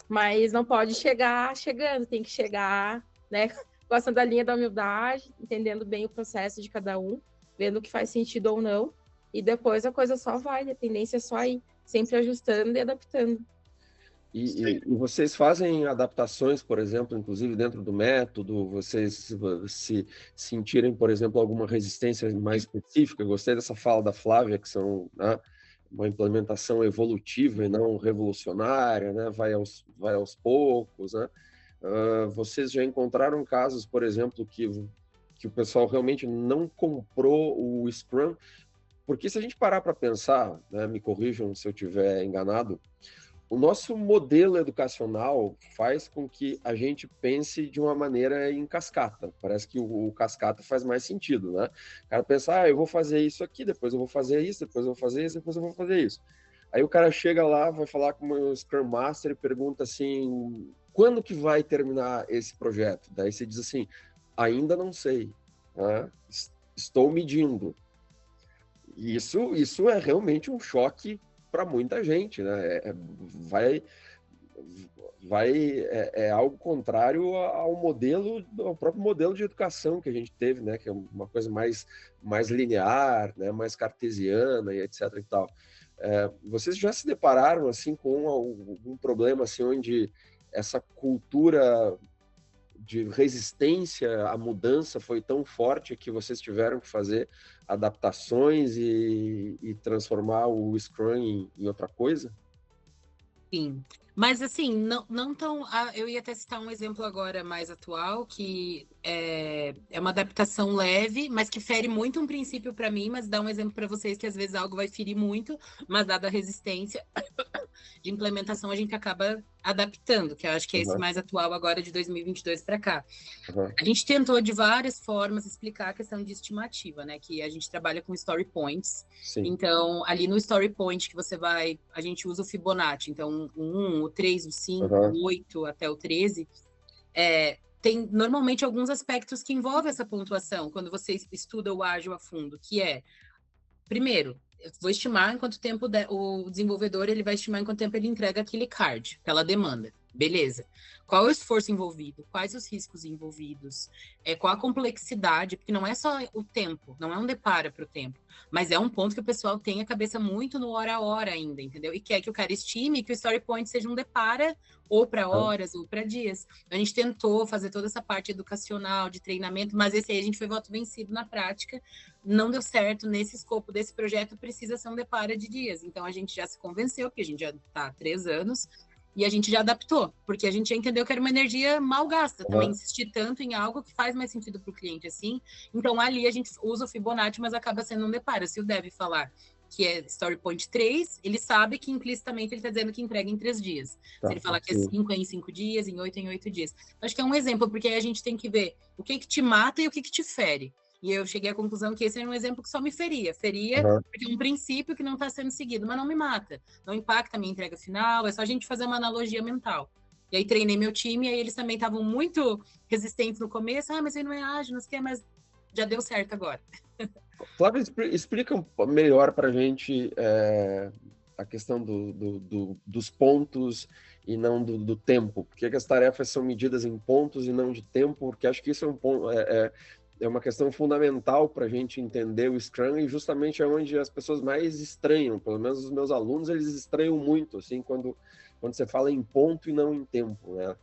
Mas não pode chegar chegando, tem que chegar, né? Gostando da linha da humildade, entendendo bem o processo de cada um, vendo o que faz sentido ou não. E depois a coisa só vai, a tendência é só ir, sempre ajustando e adaptando. E vocês fazem adaptações, por exemplo, inclusive dentro do método, vocês se sentirem, por exemplo, alguma resistência mais específica? Gostei dessa fala da Flávia, que são, né, uma implementação evolutiva e não revolucionária, né? Vai aos poucos, né? Vocês já encontraram casos, por exemplo, que o pessoal realmente não comprou o Scrum? Porque se a gente parar para pensar, né, me corrijam se eu estiver enganado, o nosso modelo educacional faz com que a gente pense de uma maneira em cascata. Parece que o cascata faz mais sentido, né? O cara pensa, eu vou fazer isso aqui, depois eu vou fazer isso, depois eu vou fazer isso, depois eu vou fazer isso. Aí o cara chega lá, vai falar com o Scrum Master e pergunta assim, quando que vai terminar esse projeto? Daí você diz assim, ainda não sei, né? Estou medindo. Isso é realmente um choque para muita gente, né? é algo contrário ao próprio modelo de educação que a gente teve, né? Que é uma coisa mais linear, né? Mais cartesiana e etc. e tal. Vocês já se depararam assim com algum problema assim onde essa cultura de resistência à mudança foi tão forte que vocês tiveram que fazer adaptações e transformar o Scrum em outra coisa? Sim, mas assim, não tão. Eu ia até citar um exemplo agora mais atual, que é uma adaptação leve, mas que fere muito um princípio para mim, mas dá um exemplo para vocês que às vezes algo vai ferir muito, mas dada a resistência de implementação, a gente acaba adaptando, que eu acho que é esse mais atual agora de 2022 para cá. A gente tentou de várias formas explicar a questão de estimativa, né? Que a gente trabalha com story points. Sim. Então, ali no story point que você vai, a gente usa o Fibonacci. Então, o 1, o 3, o 5, o 8 até o 13. Tem normalmente alguns aspectos que envolvem essa pontuação quando você estuda o ágil a fundo, que é, primeiro, eu vou estimar em quanto tempo o desenvolvedor ele vai estimar em quanto tempo ele entrega aquele card, aquela demanda. Beleza. Qual é o esforço envolvido? Quais os riscos envolvidos? Qual a complexidade? Porque não é só o tempo, não é um depara para o tempo, mas é um ponto que o pessoal tem a cabeça muito no hora a hora ainda, entendeu? E quer que o cara estime que o story point seja um depara ou para horas ou para dias. A gente tentou fazer toda essa parte educacional, de treinamento, mas esse aí a gente foi voto vencido na prática, não deu certo nesse escopo desse projeto, precisa ser um depara de dias. Então a gente já se convenceu, porque a gente já está há 3 anos, e a gente já adaptou, porque a gente já entendeu que era uma energia mal gasta, também insistir tanto em algo que faz mais sentido para o cliente assim. Então, ali a gente usa o Fibonacci, mas acaba sendo um deparo. Se o Dev falar que é Story Point 3, ele sabe que implicitamente ele está dizendo que entrega em 3 dias. Se ele falar que é 5 em 5 dias, em 8 em 8 dias. Acho que é um exemplo, porque aí a gente tem que ver o que te mata e o que te fere. E eu cheguei à conclusão que esse é um exemplo que só me feria. Porque é um princípio que não está sendo seguido, mas não me mata. Não impacta a minha entrega final, é só a gente fazer uma analogia mental. E aí treinei meu time, e aí eles também estavam muito resistentes no começo. Mas ele não é ágil, não sei o que, mas já deu certo agora. Flávio, explica melhor para a gente a questão dos pontos e não do tempo. Por que as tarefas são medidas em pontos e não de tempo? Porque acho que isso é um ponto... É uma questão fundamental para a gente entender o Scrum e justamente é onde as pessoas mais estranham, pelo menos os meus alunos, eles estranham muito, assim, quando você fala em ponto e não em tempo, né?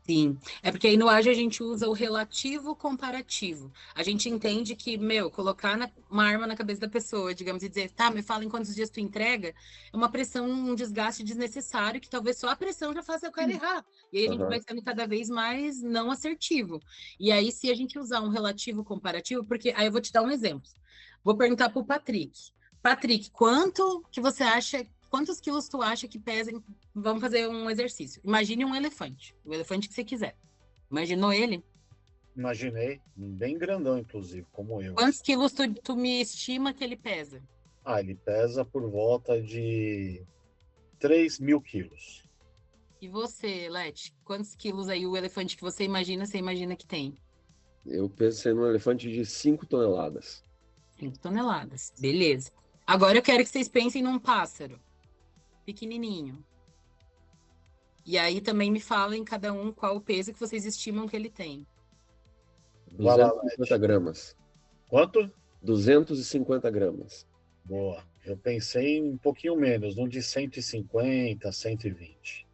Sim, é porque aí no ágil a gente usa o relativo comparativo. A gente entende que, colocar uma arma na cabeça da pessoa, digamos, e dizer, tá, me fala em quantos dias tu entrega, é uma pressão, um desgaste desnecessário, que talvez só a pressão já faça o cara errar. E aí a gente vai sendo cada vez mais não assertivo. E aí, se a gente usar um relativo comparativo, porque aí eu vou te dar um exemplo. Vou perguntar pro Patrick. Patrick, quantos quilos tu acha que pesam? Vamos fazer um exercício. Imagine um elefante. O elefante que você quiser. Imaginou ele? Imaginei. Bem grandão, inclusive, como eu. Quantos quilos tu me estima que ele pesa? Ele pesa por volta de 3.000 quilos. E você, Leti? Quantos quilos aí o elefante que você imagina que tem? Eu pensei num elefante de 5 toneladas. 5 toneladas. Beleza. Agora eu quero que vocês pensem num pássaro. Pequenininho. E aí também me falem cada um qual o peso que vocês estimam que ele tem. 250 gramas. Quanto? 250 gramas. Boa. Eu pensei em um pouquinho menos, um de 150, 120.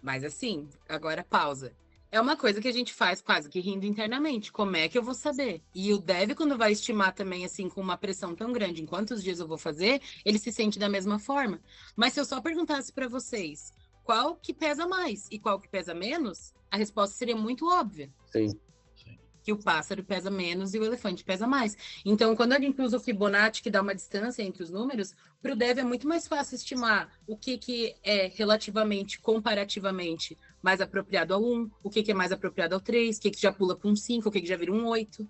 Mas assim, agora pausa. É uma coisa que a gente faz quase que rindo internamente. Como é que eu vou saber? E o Dev, quando vai estimar também, assim, com uma pressão tão grande, em quantos dias eu vou fazer, ele se sente da mesma forma. Mas se eu só perguntasse para vocês qual que pesa mais e qual que pesa menos, a resposta seria muito óbvia. Sim. Que o pássaro pesa menos e o elefante pesa mais. Então, quando a gente usa o Fibonacci, que dá uma distância entre os números, para o Dev é muito mais fácil estimar o que é relativamente, comparativamente, mais apropriado ao 1, o que é mais apropriado ao 3, o que já pula para um 5, o que já vira um 8.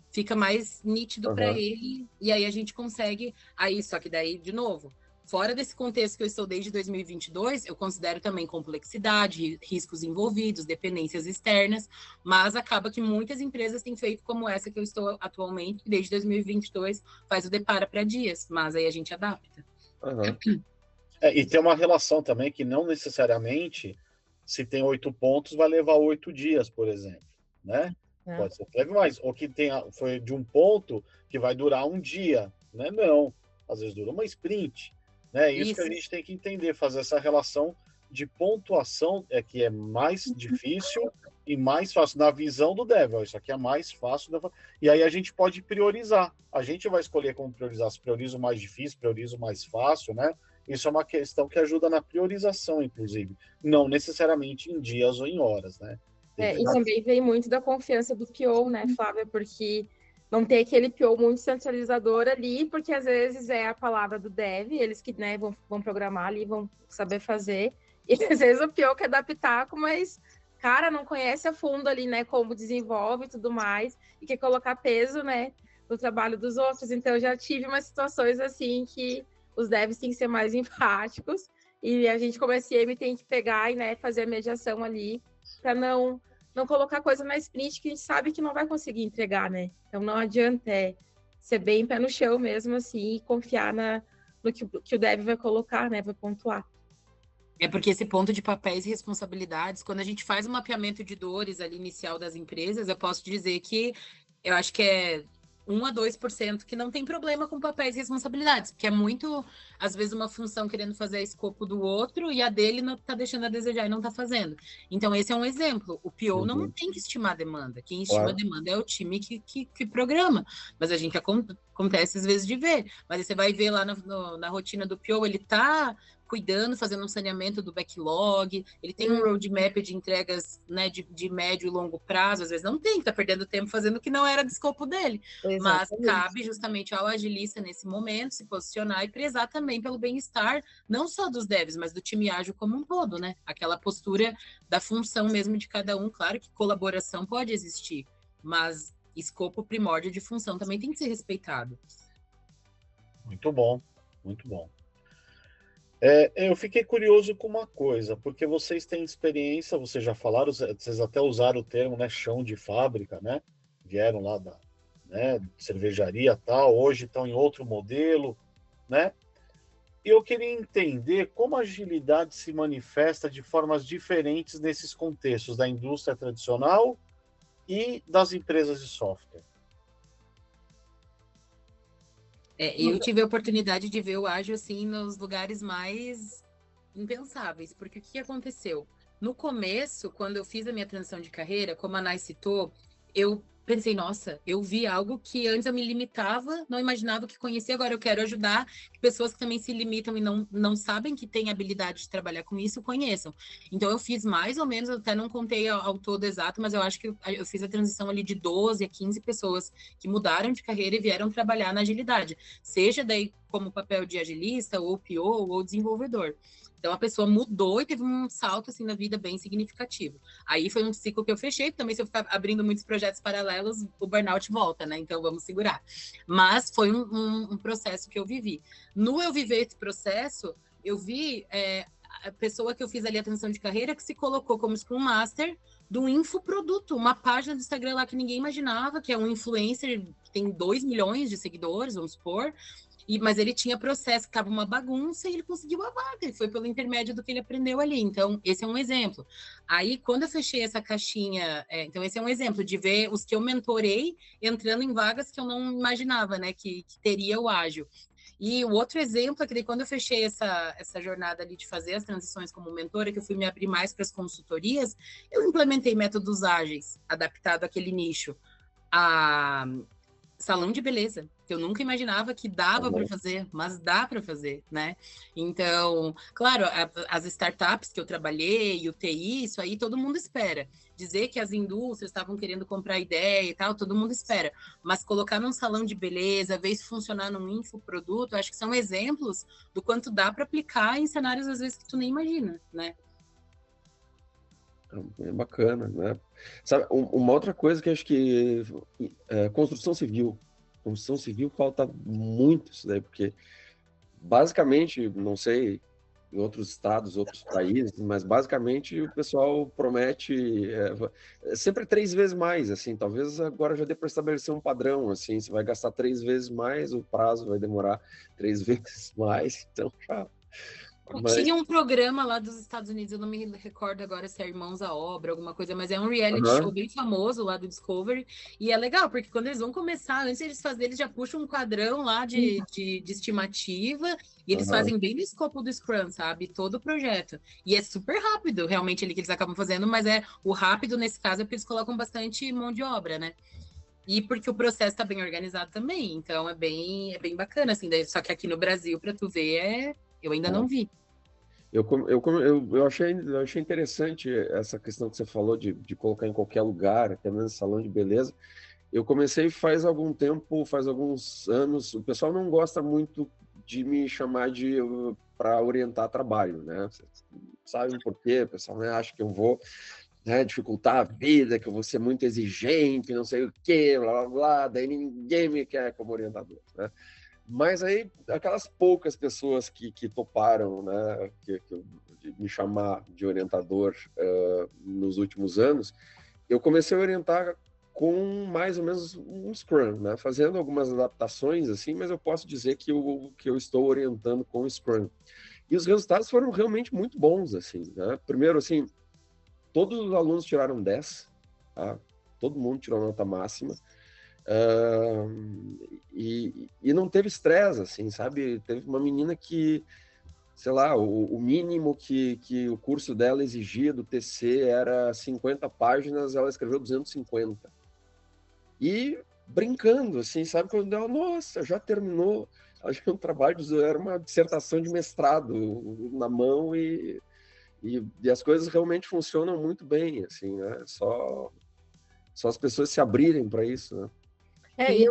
Fica mais nítido para ele, e aí a gente consegue... Só que daí, de novo, fora desse contexto que eu estou desde 2022, eu considero também complexidade, riscos envolvidos, dependências externas, mas acaba que muitas empresas têm feito como essa que eu estou atualmente, desde 2022, faz o depara para dias, mas aí a gente adapta. E tem uma relação também que não necessariamente, se tem 8 pontos, vai levar 8 dias, por exemplo, né? Pode ser que leve mais. Ou que foi de um ponto que vai durar um dia, né? Não. Às vezes dura uma sprint, né? Isso que a gente tem que entender, fazer essa relação de pontuação que é mais difícil e mais fácil. Na visão do Dev, isso aqui é mais fácil. E aí a gente pode priorizar. A gente vai escolher como priorizar. Se prioriza o mais difícil, prioriza o mais fácil, né? Isso é uma questão que ajuda na priorização, inclusive. Não necessariamente em dias ou em horas, né? E também vem muito da confiança do PO, né, Flávia? Porque não tem aquele PO muito centralizador ali, porque às vezes é a palavra do dev, eles que, né, vão programar ali, vão saber fazer. E às vezes o PO quer dar pitaco, mas, cara, não conhece a fundo ali, né, como desenvolve e tudo mais, e quer colocar peso, né, no trabalho dos outros. Então, eu já tive umas situações assim que os devs têm que ser mais empáticos, e a gente, como SM, tem que pegar e, né, fazer a mediação ali, para não colocar coisa na sprint que a gente sabe que não vai conseguir entregar, né? Então não adianta ser bem pé no chão mesmo, assim, e confiar no que o dev vai colocar, né? Vai pontuar. É porque esse ponto de papéis e responsabilidades, quando a gente faz um mapeamento de dores ali inicial das empresas, eu posso dizer que eu acho que é 1 a 2% que não tem problema com papéis e responsabilidades, porque é muito, às vezes, uma função querendo fazer a escopo do outro e a dele não tá deixando a desejar e não tá fazendo. Então, esse é um exemplo. O PO não tem que estimar a demanda. Quem estima a demanda é o time que programa. Mas a gente acontece, às vezes, de ver. Mas aí você vai ver lá na rotina do PO, ele tá cuidando, fazendo um saneamento do backlog, ele tem um roadmap de entregas, né, de médio e longo prazo, às vezes não tem, tá perdendo tempo fazendo o que não era de escopo dele. Exatamente. Mas cabe justamente ao agilista, nesse momento, se posicionar e prezar também pelo bem-estar, não só dos devs, mas do time ágil como um todo, né? Aquela postura da função mesmo de cada um. Claro que colaboração pode existir, mas escopo primórdio de função também tem que ser respeitado. Muito bom, muito bom. Eu fiquei curioso com uma coisa, porque vocês têm experiência, vocês já falaram, vocês até usaram o termo, né, chão de fábrica, né? Vieram lá da, né, cervejaria tal, hoje estão em outro modelo, né? E eu queria entender como a agilidade se manifesta de formas diferentes nesses contextos da indústria tradicional e das empresas de software. Eu tive a oportunidade de ver o ágil assim nos lugares mais impensáveis, porque o que aconteceu? No começo, quando eu fiz a minha transição de carreira, como a Nai citou, eu pensei, nossa, eu vi algo que antes eu me limitava, não imaginava que conhecia, agora eu quero ajudar pessoas que também se limitam e não sabem que têm habilidade de trabalhar com isso, conheçam. Então eu fiz mais ou menos, até não contei ao todo exato, mas eu acho que eu fiz a transição ali de 12 a 15 pessoas que mudaram de carreira e vieram trabalhar na agilidade, seja daí como papel de agilista, ou PO, ou desenvolvedor. Então, a pessoa mudou e teve um salto, assim, na vida bem significativo. Aí foi um ciclo que eu fechei, também se eu ficar abrindo muitos projetos paralelos, o burnout volta, né? Então, vamos segurar. Mas foi um processo que eu vivi. No eu viver esse processo, eu vi a pessoa que eu fiz ali a transição de carreira que se colocou como Scrum Master do infoproduto, uma página do Instagram lá que ninguém imaginava, que é um influencer que tem 2 milhões de seguidores, vamos supor, mas ele tinha processo, que estava uma bagunça e ele conseguiu a vaga, e foi pelo intermédio do que ele aprendeu ali. Então, esse é um exemplo. Aí, quando eu fechei essa caixinha, então esse é um exemplo de ver os que eu mentorei entrando em vagas que eu não imaginava, né, que teria o ágil. E o outro exemplo é que quando eu fechei essa jornada ali de fazer as transições como mentora, que eu fui me abrir mais para as consultorias, eu implementei métodos ágeis, adaptado àquele nicho. A salão de beleza, que eu nunca imaginava que dava para fazer, mas dá para fazer, né? Então, claro, as startups que eu trabalhei, o TI, isso aí todo mundo espera. Dizer que as indústrias estavam querendo comprar ideia e tal, todo mundo espera. Mas colocar num salão de beleza, ver isso funcionar num infoproduto, acho que são exemplos do quanto dá para aplicar em cenários, às vezes, que tu nem imagina, né? É bacana, né? Sabe, uma outra coisa que acho que construção civil. Construção civil falta muito isso daí, porque basicamente, não sei, em outros estados, outros países, mas basicamente o pessoal promete sempre 3 vezes mais, assim, talvez agora já dê para estabelecer um padrão, assim, você vai gastar 3 vezes mais, o prazo vai demorar 3 vezes mais, então já Mas... Tinha um programa lá dos Estados Unidos, eu não me recordo agora se é Irmãos à Obra, alguma coisa, mas é um reality show bem famoso lá do Discovery, e é legal, porque quando eles vão começar, antes de eles fazerem, eles já puxam um quadrão lá de estimativa, e eles fazem bem no escopo do Scrum, sabe? Todo o projeto. E é super rápido, realmente, ali que eles acabam fazendo, mas o rápido, nesse caso, é porque eles colocam bastante mão de obra, né? E porque o processo está bem organizado também, então é bem bacana, assim, daí, só que aqui no Brasil, para tu ver, eu ainda não vi. Eu achei interessante essa questão que você falou de colocar em qualquer lugar, até mesmo salão de beleza. Eu comecei faz algum tempo, faz alguns anos. O pessoal não gosta muito de me chamar para orientar trabalho, né? Vocês sabem por quê? O pessoal, né, acha que eu vou, né, dificultar a vida, que eu vou ser muito exigente, não sei o quê, blá, blá, blá. Daí ninguém me quer como orientador, né? Mas aí, aquelas poucas pessoas que toparam, né, de me chamar de orientador nos últimos anos, eu comecei a orientar com mais ou menos um Scrum, né, fazendo algumas adaptações, assim, mas eu posso dizer que eu estou orientando com o Scrum. E os resultados foram realmente muito bons, assim, né? Primeiro, assim, todos os alunos tiraram 10, tá? Todo mundo tirou nota máxima. E não teve estresse, assim, sabe? Teve uma menina que, sei lá, o mínimo que o curso dela exigia do TC era 50 páginas, ela escreveu 250. E brincando, assim, sabe? Quando ela, nossa, já terminou. Ela tinha um trabalho, era uma dissertação de mestrado na mão e as coisas realmente funcionam muito bem, assim, né? Só as pessoas se abrirem para isso, né?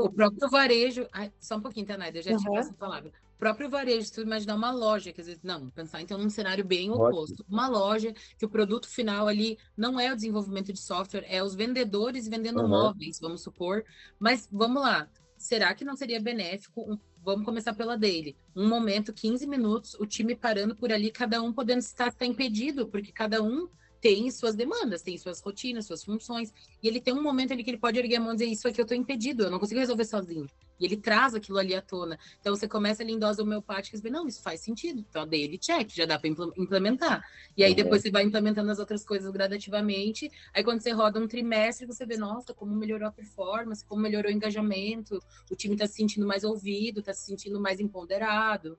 O próprio varejo... só um pouquinho, Tanaida, eu já te passo a palavra. O próprio varejo, se tu imaginar uma loja, quer dizer, não, pensar então num cenário bem oposto. Uma loja que o produto final ali não é o desenvolvimento de software, é os vendedores vendendo móveis, vamos supor. Mas vamos lá, será que não seria benéfico? Vamos começar pela dele. Um momento, 15 minutos, o time parando por ali, cada um podendo estar impedido, porque cada um tem suas demandas, tem suas rotinas, suas funções, e ele tem um momento ali que ele pode erguer a mão e dizer, isso aqui eu tô impedido, eu não consigo resolver sozinho. E ele traz aquilo ali à tona. Então você começa ali em dose homeopática e diz, não, isso faz sentido. Então daí ele check, já dá para implementar. E aí depois você vai implementando as outras coisas gradativamente. Aí quando você roda um trimestre, você vê, nossa, como melhorou a performance, como melhorou o engajamento, o time tá se sentindo mais ouvido, tá se sentindo mais empoderado.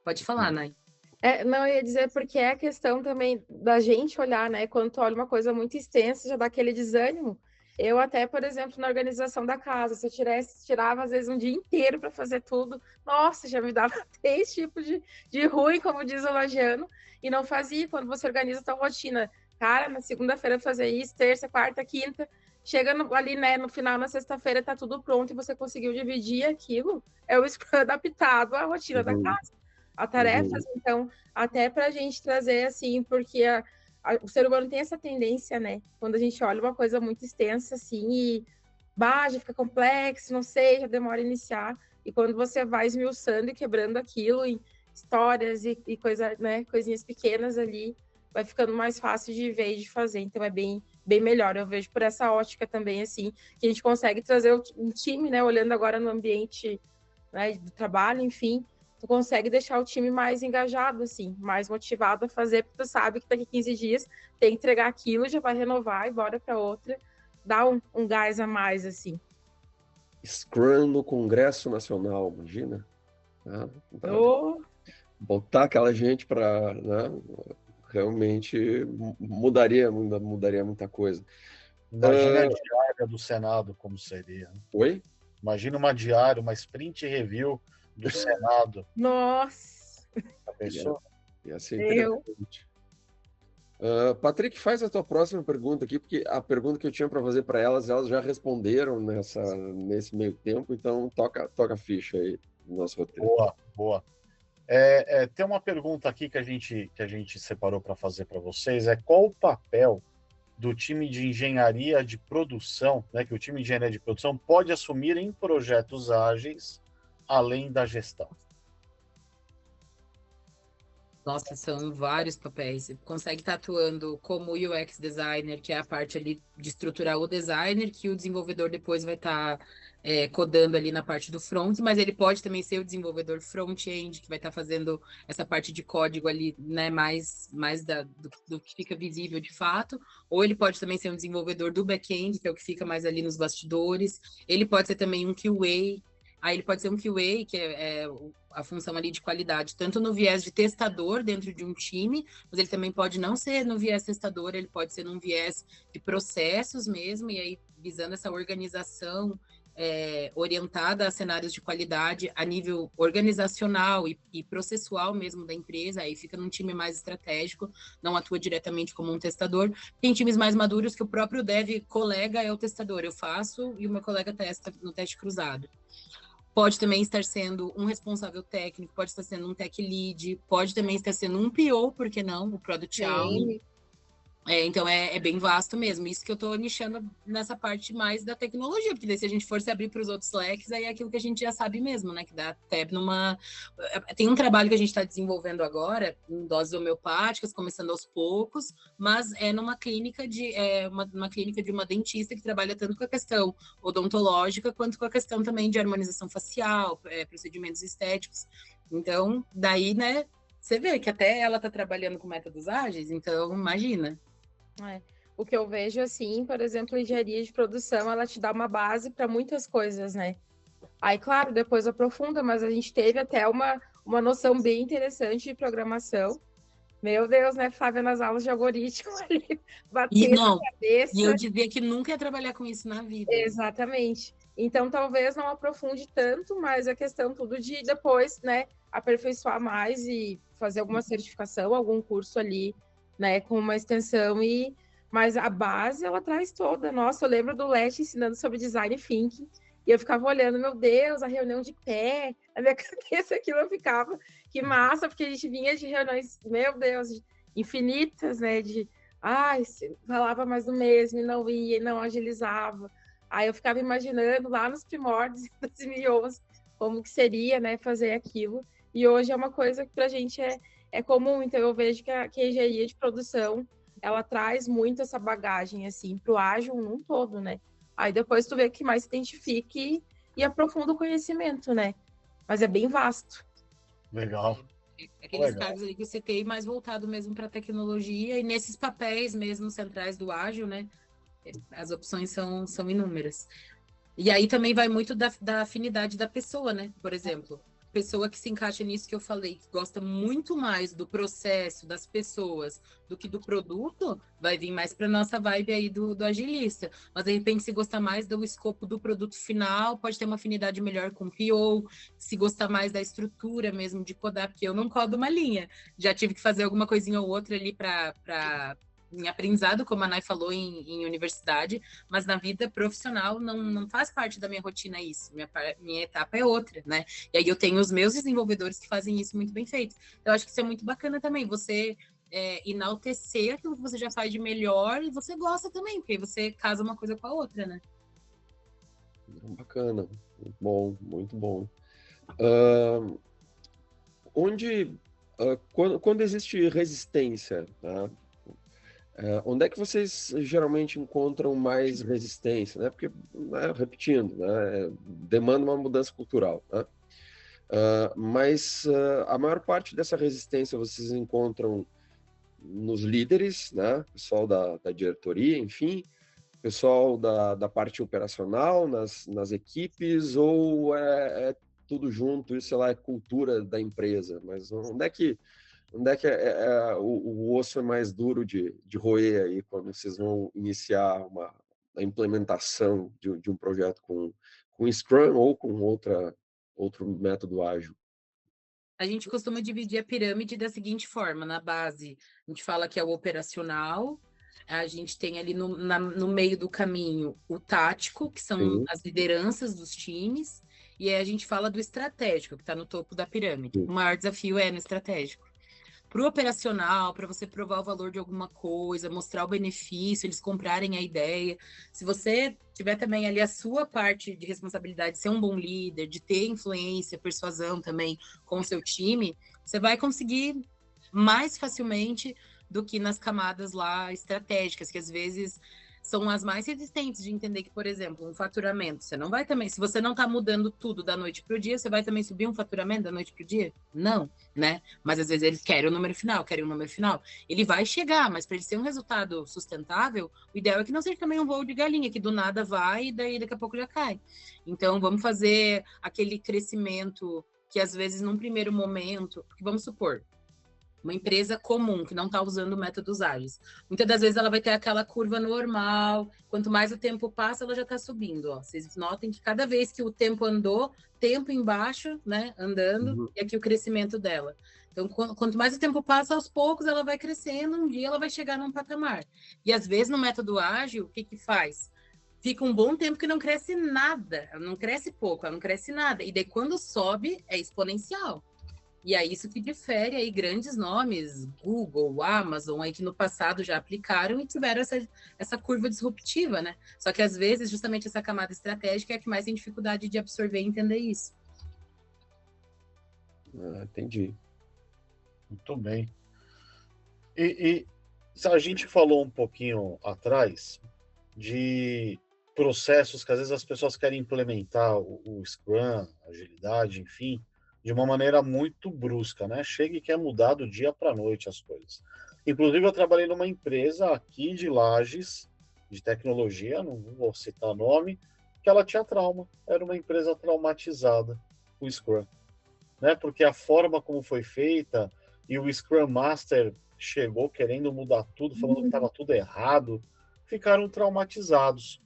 Pode falar, Nai. Não, eu ia dizer porque é a questão também da gente olhar, né? Quando tu olha uma coisa muito extensa, já dá aquele desânimo. Eu até, por exemplo, na organização da casa, se eu tirava às vezes um dia inteiro para fazer tudo, nossa, já me dava 3 tipos de ruim, como diz o lagiano, e não fazia. Quando você organiza a tua rotina, cara, na segunda-feira fazer isso, terça, quarta, quinta, chega ali, né, no final, na sexta-feira, tá tudo pronto e você conseguiu dividir aquilo, é o Scrum adaptado à rotina da casa. A tarefas, então, até para a gente trazer assim, porque o ser humano tem essa tendência, né? Quando a gente olha uma coisa muito extensa, assim, e já fica complexo, não sei, já demora a iniciar. E quando você vai esmiuçando e quebrando aquilo em histórias e coisa, né, coisinhas pequenas ali, vai ficando mais fácil de ver e de fazer. Então, é bem melhor. Eu vejo por essa ótica também, assim, que a gente consegue trazer um time, né? Olhando agora no ambiente, né, do trabalho, enfim, tu consegue deixar o time mais engajado, assim, mais motivado a fazer, porque tu sabe que daqui 15 dias tem que entregar aquilo, já vai renovar e bora para outra, dá um gás a mais, assim. Scrum no Congresso Nacional, imagina? Oh. Botar aquela gente para, né, realmente mudaria muita coisa. Imagina a diária do Senado como seria. Oi? Imagina uma diária, uma sprint review do Senado. Nossa! A pessoa? Ia ser interessante. Patrick, faz a tua próxima pergunta aqui, porque a pergunta que eu tinha para fazer para elas já responderam nesse meio tempo, então toca a ficha aí no nosso roteiro. Boa. Tem uma pergunta aqui que a gente separou para fazer para vocês, qual o papel do time de engenharia de produção, né, que o time de engenharia de produção pode assumir em projetos ágeis, além da gestão? Nossa, são vários papéis. Você consegue estar atuando como UX designer, que é a parte ali de estruturar o designer, que o desenvolvedor depois vai estar codando ali na parte do front, mas ele pode também ser o desenvolvedor front-end, que vai estar fazendo essa parte de código ali, né, mais do que fica visível de fato, ou ele pode também ser um desenvolvedor do back-end, que é o que fica mais ali nos bastidores, ele pode ser também um QA. Aí ele pode ser um QA, que é a função ali de qualidade, tanto no viés de testador dentro de um time, mas ele também pode não ser no viés testador, ele pode ser num viés de processos mesmo, e aí visando essa organização orientada a cenários de qualidade a nível organizacional e processual mesmo da empresa, aí fica num time mais estratégico, não atua diretamente como um testador. Tem times mais maduros que o próprio dev colega é o testador, eu faço e o meu colega testa no teste cruzado. Pode também estar sendo um responsável técnico, pode estar sendo um tech lead, pode também estar sendo um PO, por que não? O Product Owner. Então é bem vasto mesmo. Isso que eu estou nichando nessa parte mais da tecnologia, porque daí se a gente for se abrir para os outros leques, aí é aquilo que a gente já sabe mesmo, né? Que dá até numa. Tem um trabalho que a gente está desenvolvendo agora, em doses homeopáticas, começando aos poucos, mas é numa clínica uma clínica de uma dentista que trabalha tanto com a questão odontológica quanto com a questão também de harmonização facial, procedimentos estéticos. Então, daí, né? Você vê que até ela está trabalhando com métodos ágeis, então imagina. O que eu vejo, assim, por exemplo, engenharia de produção, ela te dá uma base para muitas coisas, né? Aí, claro, depois aprofunda, mas a gente teve até uma noção bem interessante de programação. Meu Deus, né, Flávia, nas aulas de algoritmo ali, batendo a cabeça. E eu dizia que nunca ia trabalhar com isso na vida. Exatamente. Então, talvez não aprofunde tanto, mas a questão tudo de depois, né, aperfeiçoar mais e fazer alguma certificação, algum curso ali, né, com uma extensão mas a base ela traz toda. Nossa, eu lembro do Leste ensinando sobre design thinking e eu ficava olhando, meu Deus, a reunião de pé, na minha cabeça aquilo eu ficava, que massa, porque a gente vinha de reuniões, meu Deus, infinitas, né, falava mais do mesmo e não ia, não agilizava. Aí eu ficava imaginando lá nos primórdios de 2011 como que seria, né, fazer aquilo. E hoje é uma coisa que para a gente é comum, então eu vejo que a engenharia de produção, ela traz muito essa bagagem, assim, para o ágil num todo, né? Aí depois tu vê que mais se identifique e aprofunda o conhecimento, né? Mas é bem vasto. Legal. Aqueles cargos ali que você tem mais voltado mesmo para a tecnologia e nesses papéis mesmo centrais do ágil, né? As opções são inúmeras. E aí também vai muito da afinidade da pessoa, né? Por exemplo, pessoa que se encaixa nisso que eu falei, que gosta muito mais do processo, das pessoas, do que do produto, vai vir mais para nossa vibe aí do agilista. Mas, de repente, se gostar mais do escopo do produto final, pode ter uma afinidade melhor com o PO, se gostar mais da estrutura mesmo de codar, porque eu não codo uma linha. Já tive que fazer alguma coisinha ou outra ali para em aprendizado, como a Nay falou, em universidade, mas na vida profissional não faz parte da minha rotina isso. Minha etapa é outra, né? E aí eu tenho os meus desenvolvedores que fazem isso muito bem feito. Eu acho que isso é muito bacana também, você enaltecer aquilo que você já faz de melhor e você gosta também, porque aí você casa uma coisa com a outra, né? Bacana, muito bom, muito bom. Quando existe resistência, tá? Onde é que vocês geralmente encontram mais resistência, né? Porque, né, repetindo, né, demanda uma mudança cultural, né? Mas a maior parte dessa resistência vocês encontram nos líderes, né? Pessoal da diretoria, enfim, pessoal da parte operacional, nas equipes, ou é tudo junto, isso lá é cultura da empresa, mas onde é que o osso é mais duro de roer aí quando vocês vão iniciar a implementação de um projeto com Scrum ou com outro método ágil? A gente costuma dividir a pirâmide da seguinte forma: na base, a gente fala que é o operacional, a gente tem ali no meio do caminho o tático, que são Sim. as lideranças dos times, e aí a gente fala do estratégico, que está no topo da pirâmide. Sim. O maior desafio é no estratégico. Para o operacional, para você provar o valor de alguma coisa, mostrar o benefício, eles comprarem a ideia. Se você tiver também ali a sua parte de responsabilidade, de ser um bom líder, de ter influência, persuasão também com o seu time, você vai conseguir mais facilmente do que nas camadas lá estratégicas, que às vezes são as mais resistentes de entender que, por exemplo, um faturamento, você não vai também, se você não está mudando tudo da noite para o dia, você vai também subir um faturamento da noite para o dia? Não, né? Mas às vezes eles querem o número final, Ele vai chegar, mas para ele ser um resultado sustentável, o ideal é que não seja também um voo de galinha, que do nada vai e daí daqui a pouco já cai. Então, vamos fazer aquele crescimento que às vezes num primeiro momento, vamos supor, uma empresa comum, que não está usando métodos ágeis. Muitas das vezes ela vai ter aquela curva normal, quanto mais o tempo passa, ela já está subindo. Ó. Vocês notem que cada vez que o tempo andou, tempo embaixo, né, andando, e aqui o crescimento dela. Então, quanto mais o tempo passa, aos poucos ela vai crescendo, um dia ela vai chegar num patamar. E às vezes no método ágil, o que que faz? Fica um bom tempo que não cresce nada, ela não cresce pouco, ela não cresce nada. E daí quando sobe, é exponencial. E é isso que difere aí grandes nomes, Google, Amazon, aí que no passado já aplicaram e tiveram essa curva disruptiva, né? Só que às vezes, justamente essa camada estratégica é a que mais tem dificuldade de absorver e entender isso. Entendi. Muito bem. E a gente falou um pouquinho atrás de processos que às vezes as pessoas querem implementar o Scrum, a agilidade, enfim, de uma maneira muito brusca, né? Chega e quer mudar do dia para a noite as coisas. Inclusive, eu trabalhei numa empresa aqui de Lages, de tecnologia, não vou citar nome, que ela tinha trauma. Era uma empresa traumatizada, o Scrum. Né? Porque a forma como foi feita, e o Scrum Master chegou querendo mudar tudo, falando que estava tudo errado, ficaram traumatizados.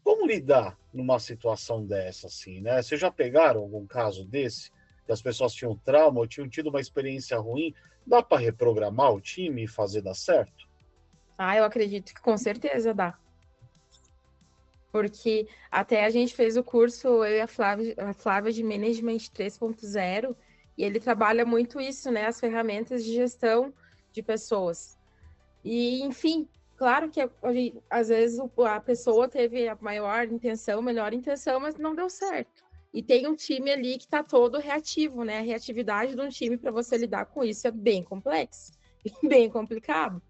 Como lidar numa situação dessa, assim, né? Vocês já pegaram algum caso desse? Que as pessoas tinham trauma ou tinham tido uma experiência ruim, dá para reprogramar o time e fazer dar certo? Eu acredito que com certeza dá. Porque até a gente fez o curso, eu e a Flávia de Management 3.0, e ele trabalha muito isso, né? As ferramentas de gestão de pessoas. E, enfim, claro que às vezes a pessoa teve a maior intenção, melhor intenção, mas não deu certo. E tem um time ali que está todo reativo, né? A reatividade de um time para você lidar com isso é bem complexo, bem complicado.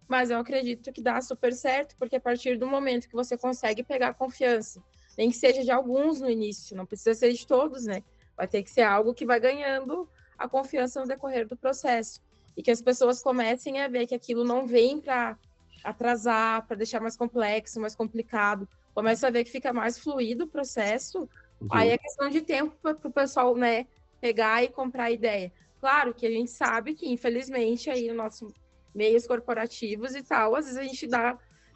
Mas eu acredito que dá super certo, porque a partir do momento que você consegue pegar confiança, nem que seja de alguns no início, não precisa ser de todos, né? Vai ter que ser algo que vai ganhando a confiança no decorrer do processo. E que as pessoas comecem a ver que aquilo não vem para atrasar, para deixar mais complexo, mais complicado. Começa a ver que fica mais fluido o processo. Aí é questão de tempo para o pessoal, né, pegar e comprar a ideia. Claro que a gente sabe que, infelizmente, aí no nosso meios corporativos e tal, às vezes a gente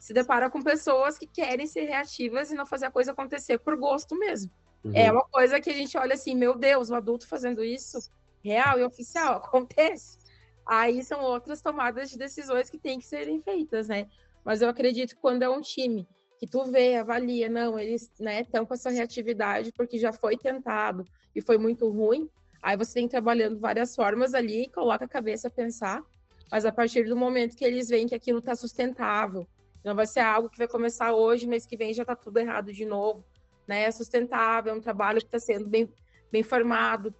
se depara com pessoas que querem ser reativas e não fazer a coisa acontecer por gosto mesmo. É uma coisa que a gente olha assim, meu Deus, o adulto fazendo isso, real e oficial, acontece. Aí são outras tomadas de decisões que têm que serem feitas, né? Mas eu acredito que quando é um time que tu vê, avalia, não, eles estão com essa reatividade porque já foi tentado e foi muito ruim, aí você tem trabalhando várias formas ali, coloca a cabeça a pensar, mas a partir do momento que eles veem que aquilo está sustentável, não vai ser algo que vai começar hoje, mês que vem já está tudo errado de novo, né? É sustentável, é um trabalho que está sendo bem formado.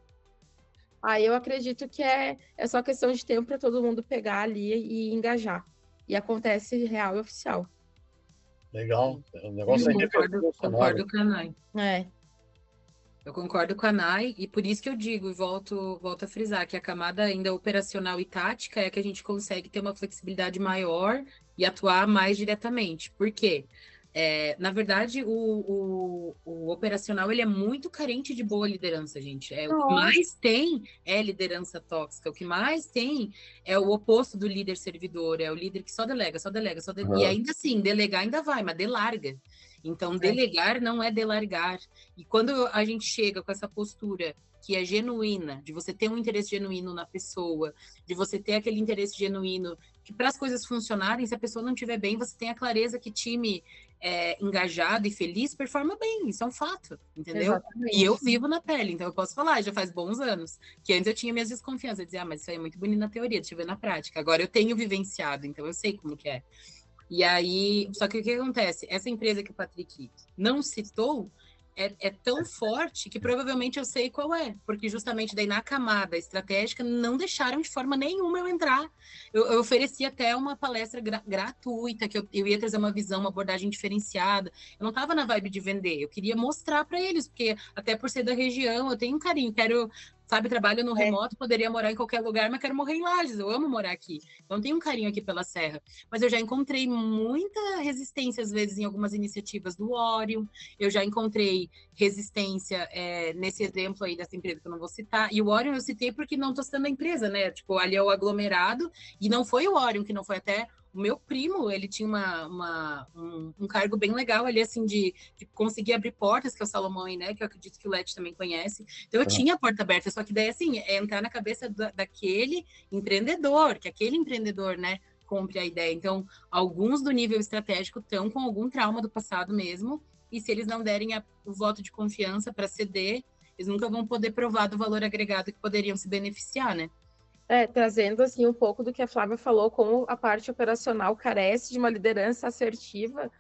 Aí eu acredito que é só questão de tempo para todo mundo pegar ali e engajar. E acontece real e oficial. Legal. O negócio Concordo com a Nai. É. Eu concordo com a Nai, e por isso que eu digo, e volto a frisar, que a camada ainda operacional e tática é que a gente consegue ter uma flexibilidade maior e atuar mais diretamente. Por quê? Na verdade, o operacional ele é muito carente de boa liderança, gente. O que mais tem é liderança tóxica, o que mais tem é o oposto do líder servidor, é o líder que só delega. E ainda assim, delegar ainda vai, mas delarga. Então, delegar não é delargar. E quando a gente chega com essa postura que é genuína, de você ter um interesse genuíno na pessoa, de você ter aquele interesse genuíno que para as coisas funcionarem, se a pessoa não estiver bem, você tem a clareza que time engajado e feliz performa bem, isso é um fato, entendeu? Exatamente. E eu vivo na pele, então eu posso falar, já faz bons anos, que antes eu tinha minhas desconfianças, eu dizia, mas isso aí é muito bonito na teoria, deixa eu ver na prática. Agora eu tenho vivenciado, então eu sei como que é. E aí, só que o que acontece? Essa empresa que o Patrick não citou, é tão forte que provavelmente eu sei qual é, porque justamente daí na camada estratégica não deixaram de forma nenhuma eu entrar. Eu ofereci até uma palestra gratuita, que eu ia trazer uma visão, uma abordagem diferenciada. Eu não estava na vibe de vender, eu queria mostrar para eles, porque até por ser da região, eu tenho um carinho, quero, sabe, trabalho no remoto, poderia morar em qualquer lugar, mas quero morrer em Lages, eu amo morar aqui. Então tenho um carinho aqui pela Serra. Mas eu já encontrei muita resistência, às vezes, em algumas iniciativas do Orion, eu já encontrei resistência nesse exemplo aí dessa empresa que eu não vou citar, e o Orion eu citei porque não estou citando a empresa, né? Tipo, ali é o aglomerado, e não foi o Orion, que não foi até o meu primo, ele tinha um cargo bem legal ali, assim, de conseguir abrir portas, que é o Salomão, né? Que eu acredito que o Leti também conhece. Então, eu tinha a porta aberta, só que daí, assim, é entrar na cabeça daquele empreendedor, que aquele empreendedor, né, compre a ideia. Então, alguns do nível estratégico estão com algum trauma do passado mesmo, e se eles não derem o voto de confiança para ceder, eles nunca vão poder provar do valor agregado que poderiam se beneficiar, né? Trazendo assim um pouco do que a Flávia falou, como a parte operacional carece de uma liderança assertiva.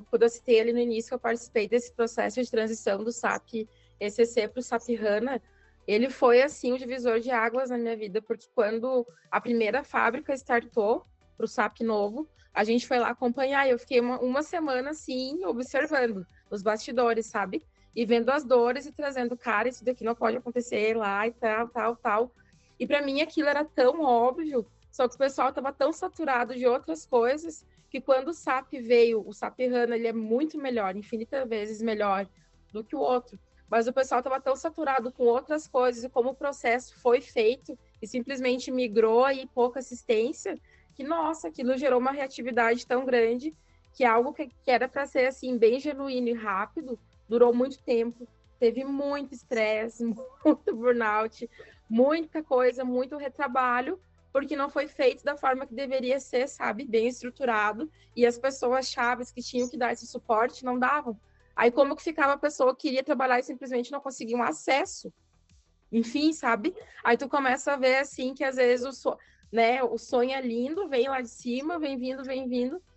Quando eu citei ali no início, eu participei desse processo de transição do SAP ECC para o SAP HANA. Ele foi assim o divisor de águas na minha vida, porque quando a primeira fábrica startou para o SAP novo, a gente foi lá acompanhar. Eu fiquei uma semana assim observando os bastidores, sabe? E vendo as dores e trazendo, cara, isso daqui não pode acontecer lá e tal. E para mim aquilo era tão óbvio, só que o pessoal estava tão saturado de outras coisas que quando o SAP veio, o SAP HANA, ele é muito melhor, infinitas vezes melhor do que o outro. Mas o pessoal estava tão saturado com outras coisas e como o processo foi feito e simplesmente migrou e pouca assistência, que, nossa, aquilo gerou uma reatividade tão grande que algo que era para ser, assim, bem genuíno e rápido, durou muito tempo, teve muito estresse, muito burnout, muita coisa, muito retrabalho, porque não foi feito da forma que deveria ser, sabe, bem estruturado, e as pessoas chaves que tinham que dar esse suporte não davam. Aí como que ficava a pessoa que queria trabalhar e simplesmente não conseguia um acesso? Enfim, sabe? Aí tu começa a ver, assim, que às vezes o sonho é lindo, vem lá de cima, vem vindo,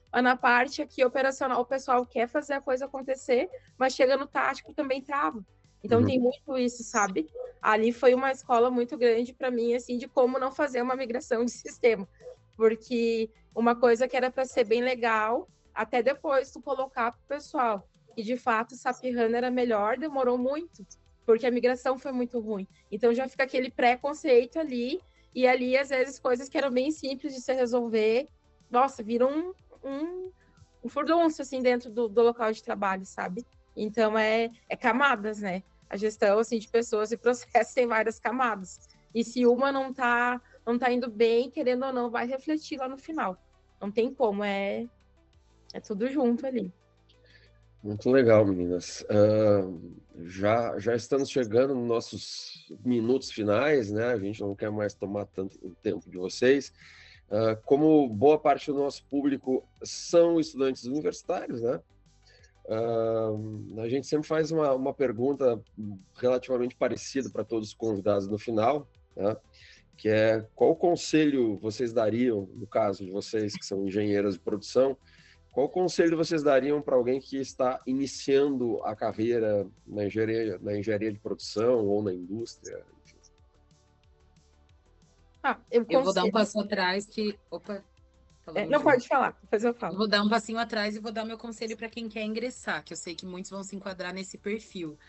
mas na parte aqui operacional o pessoal quer fazer a coisa acontecer, mas chega no tático também trava. Então tem muito isso, sabe? Ali foi uma escola muito grande para mim, assim, de como não fazer uma migração de sistema. Porque uma coisa que era para ser bem legal, até depois tu colocar para o pessoal. E de fato o SAP HANA era melhor, demorou muito, porque a migração foi muito ruim. Então já fica aquele preconceito ali, e ali às vezes coisas que eram bem simples de se resolver, nossa, viram um furdunço assim dentro do local de trabalho, sabe? Então é camadas, né? A gestão assim de pessoas e processos tem várias camadas. E se uma não tá indo bem, querendo ou não, vai refletir lá no final. Não tem como, é tudo junto ali. Muito legal, meninas. Já estamos chegando nos nossos minutos finais, né? A gente não quer mais tomar tanto tempo de vocês. Como boa parte do nosso público são estudantes universitários, né? A gente sempre faz uma pergunta relativamente parecida para todos os convidados no final, né? Que é qual conselho vocês dariam, no caso de vocês que são engenheiros de produção, qual conselho vocês dariam para alguém que está iniciando a carreira na engenharia de produção ou na indústria? Eu vou dar um passo atrás que... Opa! Não pode falar, depois eu falo. Eu vou dar um passinho atrás e vou dar meu conselho para quem quer ingressar, que eu sei que muitos vão se enquadrar nesse perfil.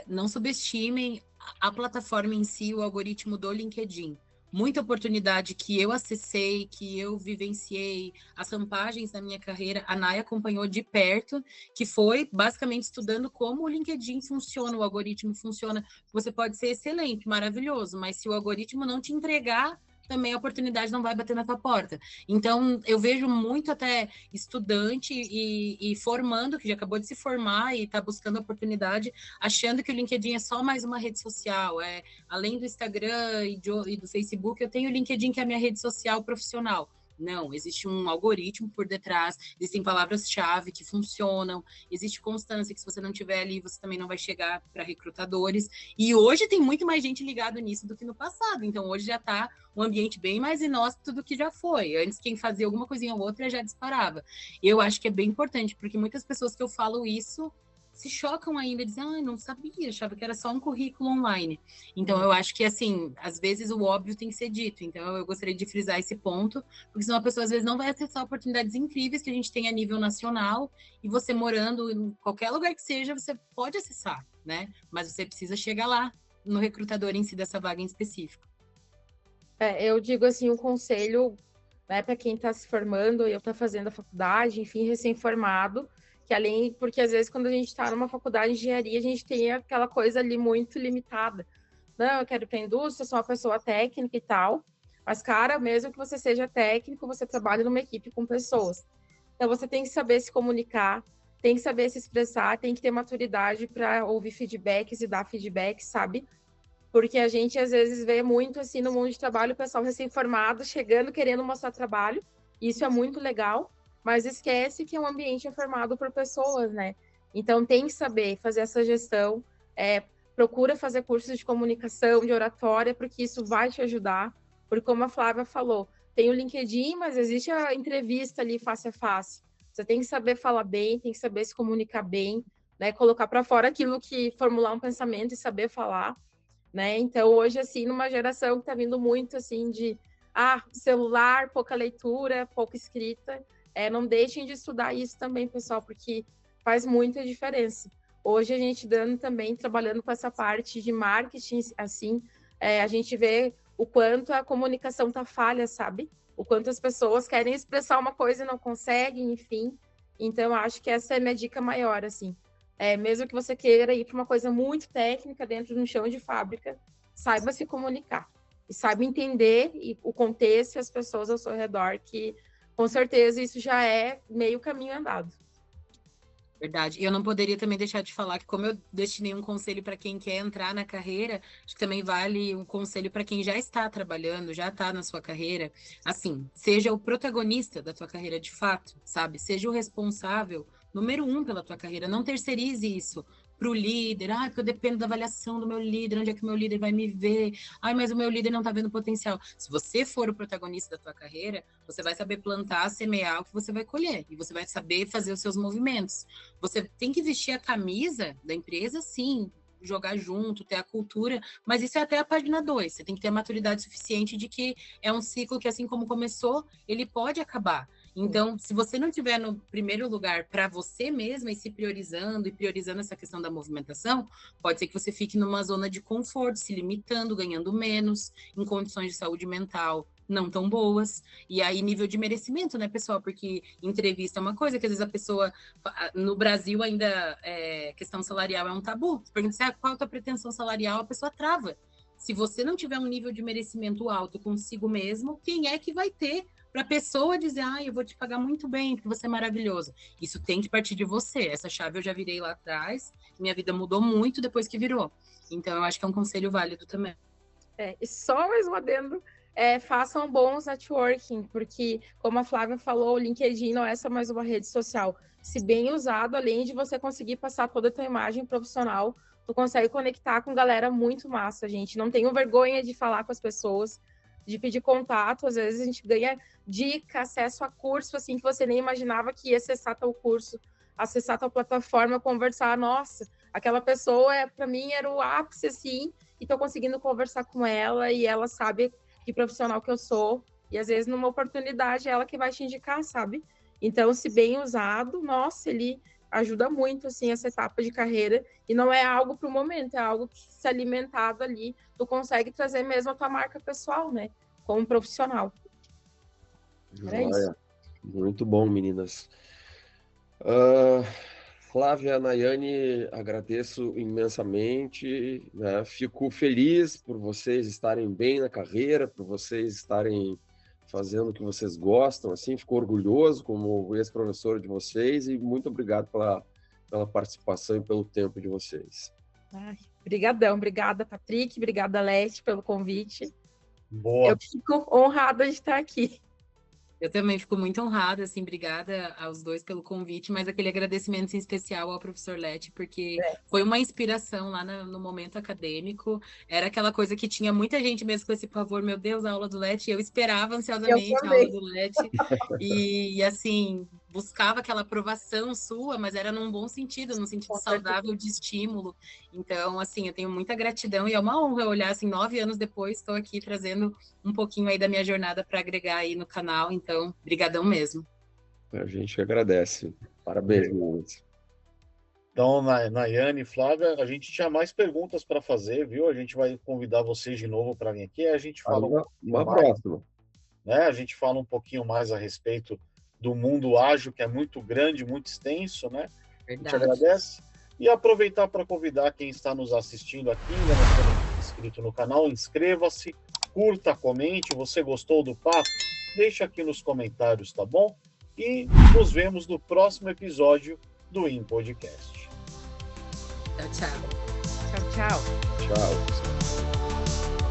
Não subestimem a plataforma em si, o algoritmo do LinkedIn. Muita oportunidade que eu acessei, que eu vivenciei, as rampagens da minha carreira, a Nay acompanhou de perto, que foi basicamente estudando como o LinkedIn funciona, o algoritmo funciona. Você pode ser excelente, maravilhoso, mas se o algoritmo não te entregar, também a oportunidade não vai bater na tua porta. Então, eu vejo muito até estudante e formando, que já acabou de se formar e está buscando oportunidade, achando que o LinkedIn é só mais uma rede social. Além do Instagram e do Facebook, eu tenho o LinkedIn, que é a minha rede social profissional. Não, existe um algoritmo por detrás, existem palavras-chave que funcionam, existe constância que se você não tiver ali, você também não vai chegar para recrutadores. E hoje tem muito mais gente ligado nisso do que no passado. Então hoje já está um ambiente bem mais inóspito do que já foi. Antes quem fazia alguma coisinha ou outra já disparava. Eu acho que é bem importante, porque muitas pessoas que eu falo isso se chocam ainda, dizem, ah, não sabia, achava que era só um currículo online. Então, eu acho que, assim, às vezes o óbvio tem que ser dito. Então, eu gostaria de frisar esse ponto, porque senão a pessoa, às vezes, não vai acessar oportunidades incríveis que a gente tem a nível nacional, e você morando em qualquer lugar que seja, você pode acessar, né? Mas você precisa chegar lá, no recrutador em si dessa vaga em específico. Eu digo assim, um conselho, né, para quem está se formando, eu está fazendo a faculdade, enfim, recém-formado, que além, porque às vezes quando a gente está numa faculdade de engenharia, a gente tem aquela coisa ali muito limitada. Não, eu quero ir para a indústria, sou uma pessoa técnica e tal, mas, cara, mesmo que você seja técnico, você trabalha numa equipe com pessoas. Então, você tem que saber se comunicar, tem que saber se expressar, tem que ter maturidade para ouvir feedbacks e dar feedbacks, sabe? Porque a gente, às vezes, vê muito, assim, no mundo de trabalho, o pessoal recém-formado chegando, querendo mostrar trabalho. Isso é muito legal, mas esquece que é um ambiente formado por pessoas, né? Então, tem que saber fazer essa gestão, procura fazer cursos de comunicação, de oratória, porque isso vai te ajudar. Porque, como a Flávia falou, tem o LinkedIn, mas existe a entrevista ali face a face. Você tem que saber falar bem, tem que saber se comunicar bem, né? Colocar para fora aquilo que formular um pensamento e saber falar. Né? Então, hoje, assim, numa geração que está vindo muito, assim, de celular, pouca leitura, pouca escrita, não deixem de estudar isso também, pessoal, porque faz muita diferença. Hoje, a gente também, trabalhando com essa parte de marketing, assim, a gente vê o quanto a comunicação tá falha, sabe? O quanto as pessoas querem expressar uma coisa e não conseguem, enfim. Então, acho que essa é a minha dica maior, assim. Mesmo que você queira ir para uma coisa muito técnica dentro de um chão de fábrica, saiba se comunicar e saiba entender o contexto e as pessoas ao seu redor, que com certeza isso já é meio caminho andado. Verdade. E eu não poderia também deixar de falar que, como eu destinei um conselho para quem quer entrar na carreira, acho que também vale um conselho para quem já está trabalhando, já está na sua carreira. Assim, seja o protagonista da tua carreira de fato, sabe? Seja o responsável número 1 pela tua carreira. Não terceirize isso para o líder. Porque eu dependo da avaliação do meu líder, onde é que o meu líder vai me ver? Mas o meu líder não está vendo potencial. Se você for o protagonista da tua carreira, você vai saber plantar, semear o que você vai colher. E você vai saber fazer os seus movimentos. Você tem que vestir a camisa da empresa, sim, jogar junto, ter a cultura, mas isso é até a página 2. Você tem que ter a maturidade suficiente de que é um ciclo que, assim como começou, ele pode acabar. Então, se você não estiver no primeiro lugar para você mesma e se priorizando e priorizando essa questão da movimentação, pode ser que você fique numa zona de conforto, se limitando, ganhando menos, em condições de saúde mental não tão boas, e aí nível de merecimento, né, pessoal? Porque entrevista é uma coisa que às vezes a pessoa, no Brasil ainda, questão salarial é um tabu. Você pergunta qual é a tua pretensão salarial, a pessoa trava. Se você não tiver um nível de merecimento alto consigo mesmo, quem é que vai ter para a pessoa dizer, eu vou te pagar muito bem, porque você é maravilhoso? Isso tem que partir de você. Essa chave eu já virei lá atrás, minha vida mudou muito depois que virou. Então, eu acho que é um conselho válido também. E só mais um adendo, façam bons networking, porque, como a Flávia falou, o LinkedIn não é só mais uma rede social. Se bem usado, além de você conseguir passar toda a tua imagem profissional, tu consegue conectar com galera muito massa, gente. Não tenham vergonha de falar com as pessoas, de pedir contato. Às vezes a gente ganha dica, acesso a curso, assim, que você nem imaginava que ia acessar tal curso, acessar tal plataforma, conversar. Nossa, aquela pessoa, para mim, era o ápice, assim, e tô conseguindo conversar com ela, e ela sabe que profissional que eu sou, e às vezes numa oportunidade é ela que vai te indicar, sabe? Então, se bem usado, nossa, ele ajuda muito, assim, essa etapa de carreira, e não é algo para o momento, é algo que, se alimentado ali, tu consegue trazer mesmo a tua marca pessoal, né? Como profissional. Era isso. Muito bom, meninas. Flávia, Nayane, agradeço imensamente, né? Fico feliz por vocês estarem bem na carreira, por vocês estarem fazendo o que vocês gostam, assim, fico orgulhoso como ex-professor de vocês e muito obrigado pela participação e pelo tempo de vocês. Obrigadão, obrigada, Patrick, obrigada, Leste, pelo convite. Boa. Eu fico honrada de estar aqui. Eu também fico muito honrada, assim, obrigada aos dois pelo convite, mas aquele agradecimento em especial ao professor Lete, porque foi uma inspiração lá no momento acadêmico, era aquela coisa que tinha muita gente mesmo com esse pavor, meu Deus, a aula do Lete, eu esperava ansiosamente a aula do Lete, e assim, buscava aquela aprovação sua, mas era num bom sentido, num sentido saudável de estímulo. Então, assim, eu tenho muita gratidão e é uma honra olhar, assim, 9 anos depois, estou aqui trazendo um pouquinho aí da minha jornada para agregar aí no canal. Então, brigadão mesmo. A gente agradece. Parabéns, meninas. Então, Nayane e Flávia, a gente tinha mais perguntas para fazer, viu? A gente vai convidar vocês de novo para vir aqui. A gente fala uma próxima. Né? A gente fala um pouquinho mais a respeito do mundo ágil, que é muito grande, muito extenso, né? Verdade. A gente agradece. E aproveitar para convidar quem está nos assistindo aqui, ainda não for inscrito no canal, inscreva-se, curta, comente. Você gostou do papo? Deixa aqui nos comentários, tá bom? E nos vemos no próximo episódio do IN Podcast. Tchau, tchau. Tchau, tchau. Tchau.